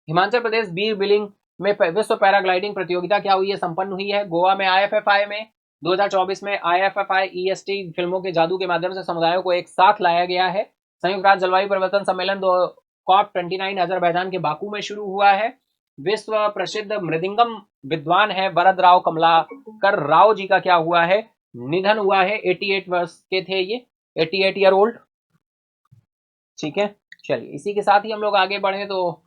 हिमाचल प्रदेश बीर बिलिंग में विश्व पैराग्लाइडिंग प्रतियोगिता क्या हुई है, संपन्न हुई है। गोवा में IFFI में 2024 में IFFI EST फिल्मों के जादू के माध्यम से समुदायों को एक साथ लाया गया है। संयुक्त राष्ट्र जलवायु परिवर्तन सम्मेलन COP29 अजरबैजान के बाकू में शुरू हुआ है। विश्व प्रसिद्ध मृदंगम विद्वान है वरदराव कमलाकर राव जी का क्या हुआ है, निधन हुआ है। 88 वर्ष के थे ये, 88 ईयर ओल्ड। ठीक है, चलिए इसी के साथ ही हम लोग आगे बढ़े तो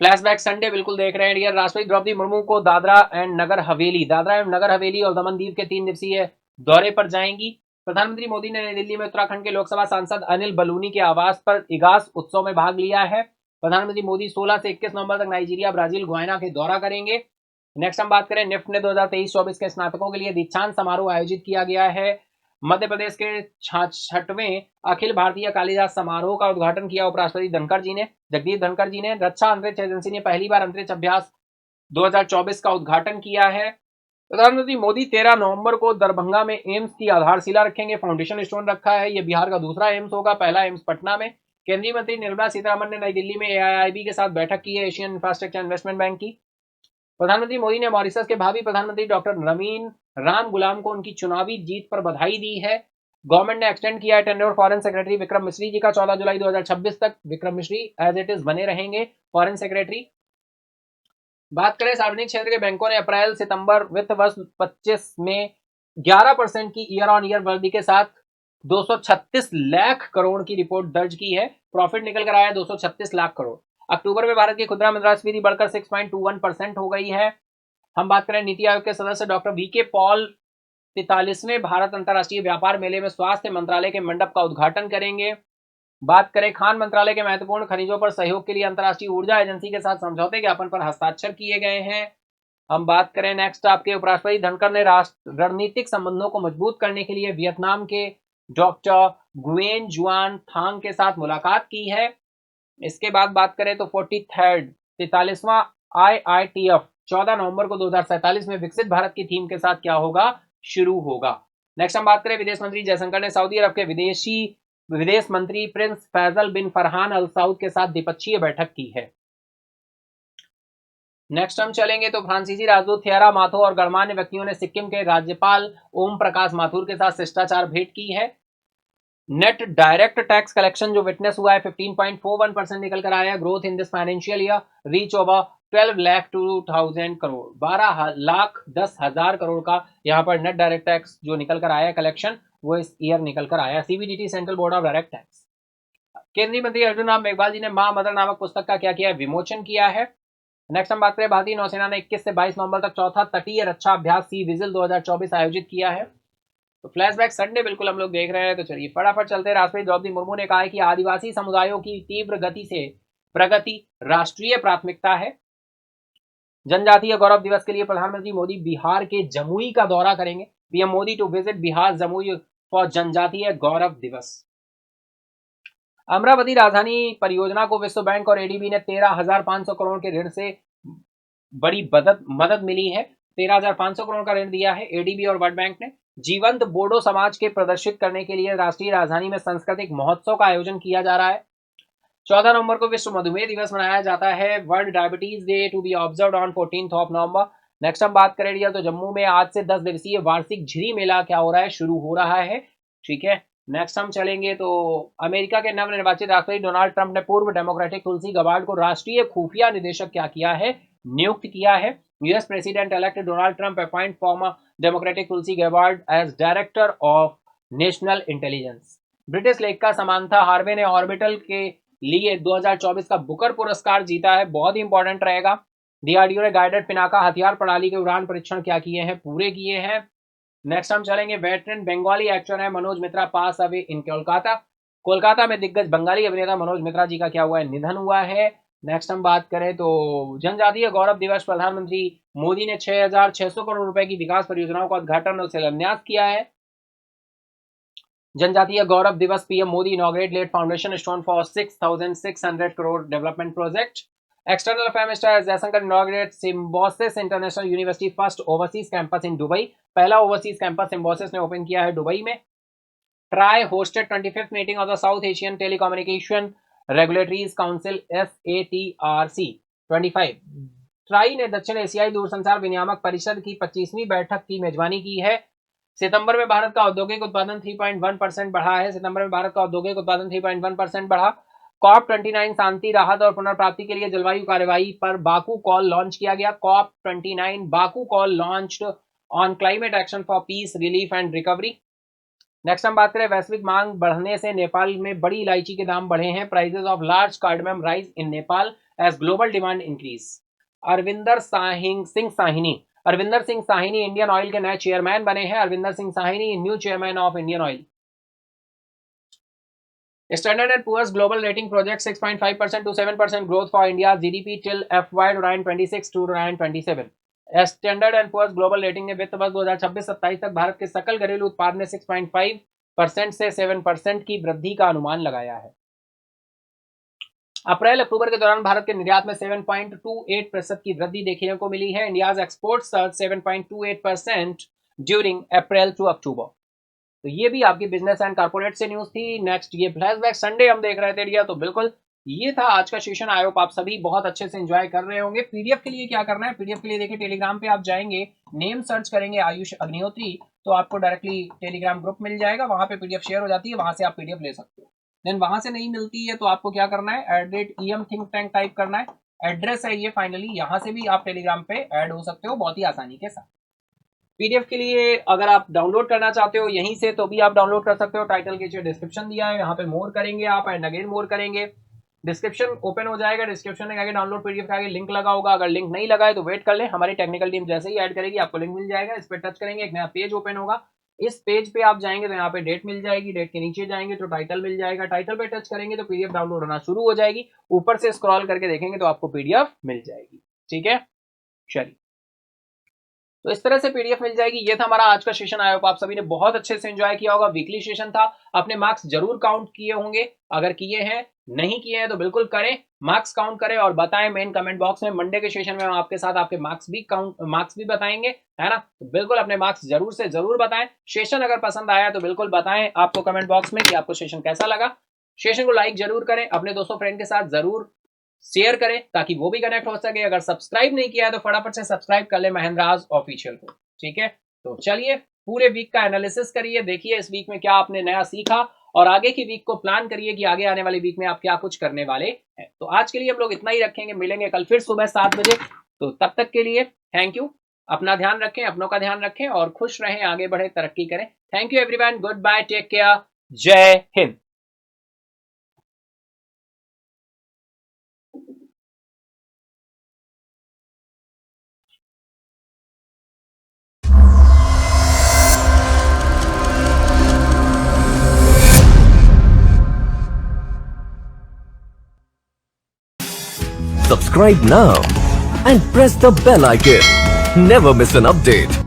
फ्लैशबैक संडे बिल्कुल देख रहे हैं डियर। राष्ट्रपति द्रौपदी मुर्मू को दादरा एंड नगर हवेली और दमन दीव के 3 दिवसीय दौरे पर जाएंगी। प्रधानमंत्री मोदी ने नई दिल्ली में उत्तराखंड के लोकसभा सांसद अनिल बलूनी के आवास पर इगास उत्सव में भाग लिया है। प्रधानमंत्री मोदी 16 से 21 नवंबर तक नाइजीरिया, ब्राजील, गुयाना के दौरा करेंगे। नेक्स्ट हम बात करें, निफ्ट ने 2023-24 के स्नातकों के लिए दीक्षांत समारोह आयोजित किया गया है। मध्य प्रदेश के 66वें अखिल भारतीय कालिदास समारोह का उद्घाटन किया उपराष्ट्रपति जगदीप धनखड़ जी ने। रक्षा अंतरिक्ष एजेंसी ने पहली बार अंतरिक्ष अभ्यास 2024 का उद्घाटन किया है। प्रधानमंत्री मोदी 13 नवंबर को दरभंगा में एम्स की आधारशिला रखेंगे, फाउंडेशन स्टोन रखा है। यह बिहार का दूसरा एम्स होगा, पहला एम्स पटना में। केंद्रीय मंत्री निर्मला सीतारमण ने नई दिल्ली में AIIB के साथ बैठक की है, एशियन इंफ्रास्ट्रक्चर इन्वेस्टमेंट बैंक की। प्रधानमंत्री मोदी ने मॉरिशस के भावी प्रधानमंत्री डॉक्टर नवीन राम गुलाम को उनकी चुनावी जीत पर बधाई दी है। गवर्नमेंट ने एक्सटेंड किया है टेन्योर फॉरेन सेक्रेटरी विक्रम मिश्री जी का 14 जुलाई 2026 तक। विक्रम मिश्री एज इट इज बने रहेंगे फॉरेन सेक्रेटरी। बात करें सार्वजनिक क्षेत्र के बैंकों ने अप्रैल सितंबर वित्त वर्ष 25 में 11% की ईयर ऑन ईयर वृद्धि के साथ 236 लाख करोड़ की रिपोर्ट दर्ज की है। प्रॉफिट निकल कर आया 236 लाख करोड़। अक्टूबर में भारत की खुदरा मुद्रास्फीति बढ़कर 6.21% हो गई है। हम बात करें नीति आयोग के सदस्य डॉक्टर VK पॉल 43वें भारत अंतर्राष्ट्रीय व्यापार मेले में स्वास्थ्य मंत्रालय के मंडप का उद्घाटन करेंगे। बात करें खान मंत्रालय के महत्वपूर्ण खनिजों पर सहयोग के लिए अंतर्राष्ट्रीय ऊर्जा एजेंसी के साथ समझौते ज्ञापन पर हस्ताक्षर किए गए हैं। हम बात करें नेक्स्ट, आपके उपराष्ट्रपति धनखड़ ने रणनीतिक संबंधों को मजबूत करने के लिए वियतनाम के डॉक्टर गुएन जुआन थांग के साथ मुलाकात की है। इसके बाद बात करें तो 43वां IITF 14 नवंबर को 2047 में विकसित भारत की थीम के साथ क्या होगा, शुरू होगा। नेक्स्ट हम बात करें, विदेश मंत्री जयशंकर ने सऊदी अरब के विदेश मंत्री प्रिंस फैजल बिन फरहान अल सऊद के साथ द्विपक्षीय बैठक की है। नेक्स्ट हम चलेंगे तो फ्रांसीसी राजदूत थियारा माथो और गणमान्य व्यक्तियों ने सिक्किम के राज्यपाल ओम प्रकाश माथुर के साथ शिष्टाचार भेंट की है। नेट डायरेक्ट टैक्स कलेक्शन जो विटनेस हुआ है 15.41% निकल कर आया। Growth in this financial year reach over 12,02,000 crore, 12,10,000 crore का यहाँ पर नेट डायरेक्ट टैक्स जो निकल कर आया कलेक्शन, वो इस ईयर निकल कर आया। CBDT central board of direct tax. केंद्रीय मंत्री अर्जुन राम मेघवाल जी ने मां मदर नामक पुस्तक का क्या किया है, विमोचन किया है। नेक्स्ट हम बात करें, भारतीय नौसेना ने 21 से 22 नवंबर तक चौथा तटीय रक्षा अभ्यास सी विजिल 2024 आयोजित किया है। तो फ्लैशबैक संडे बिल्कुल हम लोग देख रहे हैं, तो चलिए फटाफट चलते हैं। राष्ट्रपति द्रौपदी मुर्मू ने कहा है कि आदिवासी समुदायों की तीव्र गति से प्रगति राष्ट्रीय प्राथमिकता है। जनजातीय गौरव दिवस के लिए प्रधानमंत्री मोदी बिहार के जमुई का दौरा करेंगे। PM Modi to visit Bihar Jamui for Janjatiya Gaurav दिवस। अमरावती राजधानी परियोजना को विश्व बैंक और ADB ने 13,500 करोड़ के ऋण से बड़ी मदद मिली है। 13,500 करोड़ का ऋण दिया है ADB और वर्ल्ड बैंक ने। जीवंत बोडो समाज के प्रदर्शित करने के लिए राष्ट्रीय राजधानी में सांस्कृतिक महोत्सव का आयोजन किया जा रहा है। 14 नवंबर को विश्व मधुमेह दिवस मनाया जाता है। World diabetes day to be observed on 14 November. Next हम बात करें डियर, तो जम्मू में आज से 10 दिवसीय वार्षिक झिरी मेला क्या हो रहा है, शुरू हो रहा है। ठीक है, नेक्स्ट हम चलेंगे तो अमेरिका के नवनिर्वाचित राष्ट्रपति डोनाल्ड ट्रंप ने पूर्व डेमोक्रेटिक तुलसी गबार्ड को राष्ट्रीय खुफिया निदेशक क्या किया है, नियुक्त किया है। US president elect Donald Trump appoint former democratic Tulsi Gabbard as director of national intelligence. British लेखिका समांथा हार्वे ने ऑर्बिटल के लिए 2024 का बुकर पुरस्कार जीता है, बहुत ही इंपॉर्टेंट रहेगा। डीआरडीओ ने गाइडेड पिनाका हथियार प्रणाली के उड़ान परीक्षण क्या किए हैं, पूरे किए हैं। नेक्स्ट हम चलेंगे, वेटरन बंगाली एक्टर है मनोज मित्रा पास अवे इन कोलकाता में दिग्गज बंगाली अभिनेता मनोज मित्रा जी का क्या हुआ है, निधन हुआ है। नेक्स्ट हम बात करें तो जनजातीय गौरव दिवस, प्रधानमंत्री मोदी ने 6,600 करोड़ रुपए की विकास परियोजनाओं का उद्घाटन और शिलान्यास किया है। Janjatiya Gaurav Divas, PM Modi inaugurate lay foundation stone for 6,600 crore development project. External affair minister Jaishankar inaugurate Symbiosis international university first overseas campus in Dubai. पहला ओवरसीज कैंपस सिम्बोसिस ने ओपन किया है दुबई में। TRAI hosted 25th meeting of the South Asian telecommunication regulators council SATRC। 25। TRAI ने दक्षिण एशियाई दूरसंचार विनियामक परिषद की 25वीं बैठक की मेजबानी की है। सितंबर में भारत का औद्योगिक उत्पादन 3.1% बढ़ा है। सितंबर में भारत का औद्योगिक उत्पादन 3.1% बढ़ा। कॉप 29 शांति, राहत और पुनर्प्राप्ति के लिए जलवायु कार्यवाही पर बाकू कॉल लॉन्च किया गया। COP 29 Baku call launched on climate action for peace, relief and recovery. Next हम बात करें, वैश्विक मांग बढ़ने से नेपाल में बड़ी इलायची के दाम बढ़े हैं। Prices of large cardamom rise in Nepal as global demand increase. Arvinder Singh Sahni Indian Oil के नए चेयरमैन बने हैं। Arvinder Singh Sahni new chairman of Indian Oil. Standard & Poor's global rating projects 6.5% to 7% growth for India's GDP till FY 2026 to 2027. Standard & Poor's global rating ने वित्त वर्ष 2026-27 तक भारत के सकल घरेलू उत्पाद में 6.5% से 7% की वृद्धि का अनुमान लगाया है। अप्रैल-अक्टूबर के दौरान भारत के निर्यात में 7.28% की वृद्धि देखने को मिली है। India's export surge 7.28% during April to October. तो ये भी आपकी बिजनेस एंड कॉर्पोरेट से न्यूज थी। नेक्स्ट ये फ्लैशबैक संडे हम देख रहे थे इंडिया, तो बिल्कुल ये था आज का सेशन। आई होप आप सभी बहुत अच्छे से एंजॉय कर रहे होंगे। पीडीएफ के लिए क्या करना है, पीडीएफ के लिए देखिए टेलीग्राम पे आप जाएंगे, नेम सर्च करेंगे आयुष अग्निहोत्री, तो आपको डायरेक्टली टेलीग्राम ग्रुप मिल जाएगा। वहां पे पीडीएफ शेयर हो जाती है, वहां से आप पीडीएफ ले सकते हो। देन वहां से नहीं मिलती है तो आपको क्या करना है, @EM Think Tank टाइप करना है, एड्रेस है ये फाइनली। यहाँ से भी आप टेलीग्राम पे ऐड हो सकते हो बहुत ही आसानी के साथ। पीडीएफ के लिए अगर आप डाउनलोड करना चाहते हो यहीं से तो भी आप डाउनलोड कर सकते हो। टाइटल के नीचे डिस्क्रिप्शन दिया है, यहाँ पे मोर करेंगे आप, एंड अगेन मोर करेंगे, डिस्क्रिप्शन ओपन हो जाएगा। डिस्क्रिप्शन में आगे डाउनलोड पीडीएफ का आगे लिंक लगा होगा। अगर लिंक नहीं लगा है तो वेट कर ले, हमारी टेक्निकल टीम जैसे ही ऐड करेगी आपको लिंक मिल जाएगा। इस पर टच करेंगे, एक नया पेज ओपन होगा। इस पेज पे आप जाएंगे तो यहाँ पे डेट मिल जाएगी, डेट के नीचे जाएंगे तो टाइटल मिल जाएगा, टाइटल पे टच करेंगे तो पीडीएफ डाउनलोड होना शुरू हो जाएगी। ऊपर से स्क्रॉल करके देखेंगे तो आपको पीडीएफ मिल जाएगी। ठीक है, चलिए, तो इस तरह से पीडीएफ मिल जाएगी। ये था हमारा आज का सेशन। आई होप आप सभी ने बहुत अच्छे से एंजॉय किया होगा। वीकली सेशन था, अपने मार्क्स जरूर काउंट किए होंगे। अगर किए हैं, नहीं किए हैं तो बिल्कुल करें, मार्क्स काउंट करें और बताएं मेन कमेंट बॉक्स में। मंडे के सेशन में हम आपके साथ आपके मार्क्स भी बताएंगे, है ना। तो बिल्कुल अपने मार्क्स जरूर से जरूर बताएं। सेशन अगर पसंद आया तो बिल्कुल बताएं आपको कमेंट बॉक्स में कि आपको सेशन कैसा लगा। सेशन को लाइक जरूर करें, अपने दोस्तों फ्रेंड के साथ जरूर शेयर करें ताकि वो भी कनेक्ट हो सके। अगर सब्सक्राइब नहीं किया है तो फटाफट से सब्सक्राइब कर ले महेंद्राज ऑफिशियल को। ठीक है, तो चलिए पूरे वीक का एनालिसिस करिए, देखिए इस वीक में क्या आपने नया सीखा और आगे की वीक को प्लान करिए कि आगे आने वाली वीक में आप क्या कुछ करने वाले हैं। तो आज के लिए हम लोग इतना ही रखेंगे, मिलेंगे कल फिर सुबह 7 बजे। तो तब तक के लिए थैंक यू। अपना ध्यान रखें, अपनों का ध्यान रखें और खुश रहें, आगे बढ़े, तरक्की करें। Thank you everyone, good bye, take care, जय हिंद। Subscribe now and press the bell icon. Never miss an update.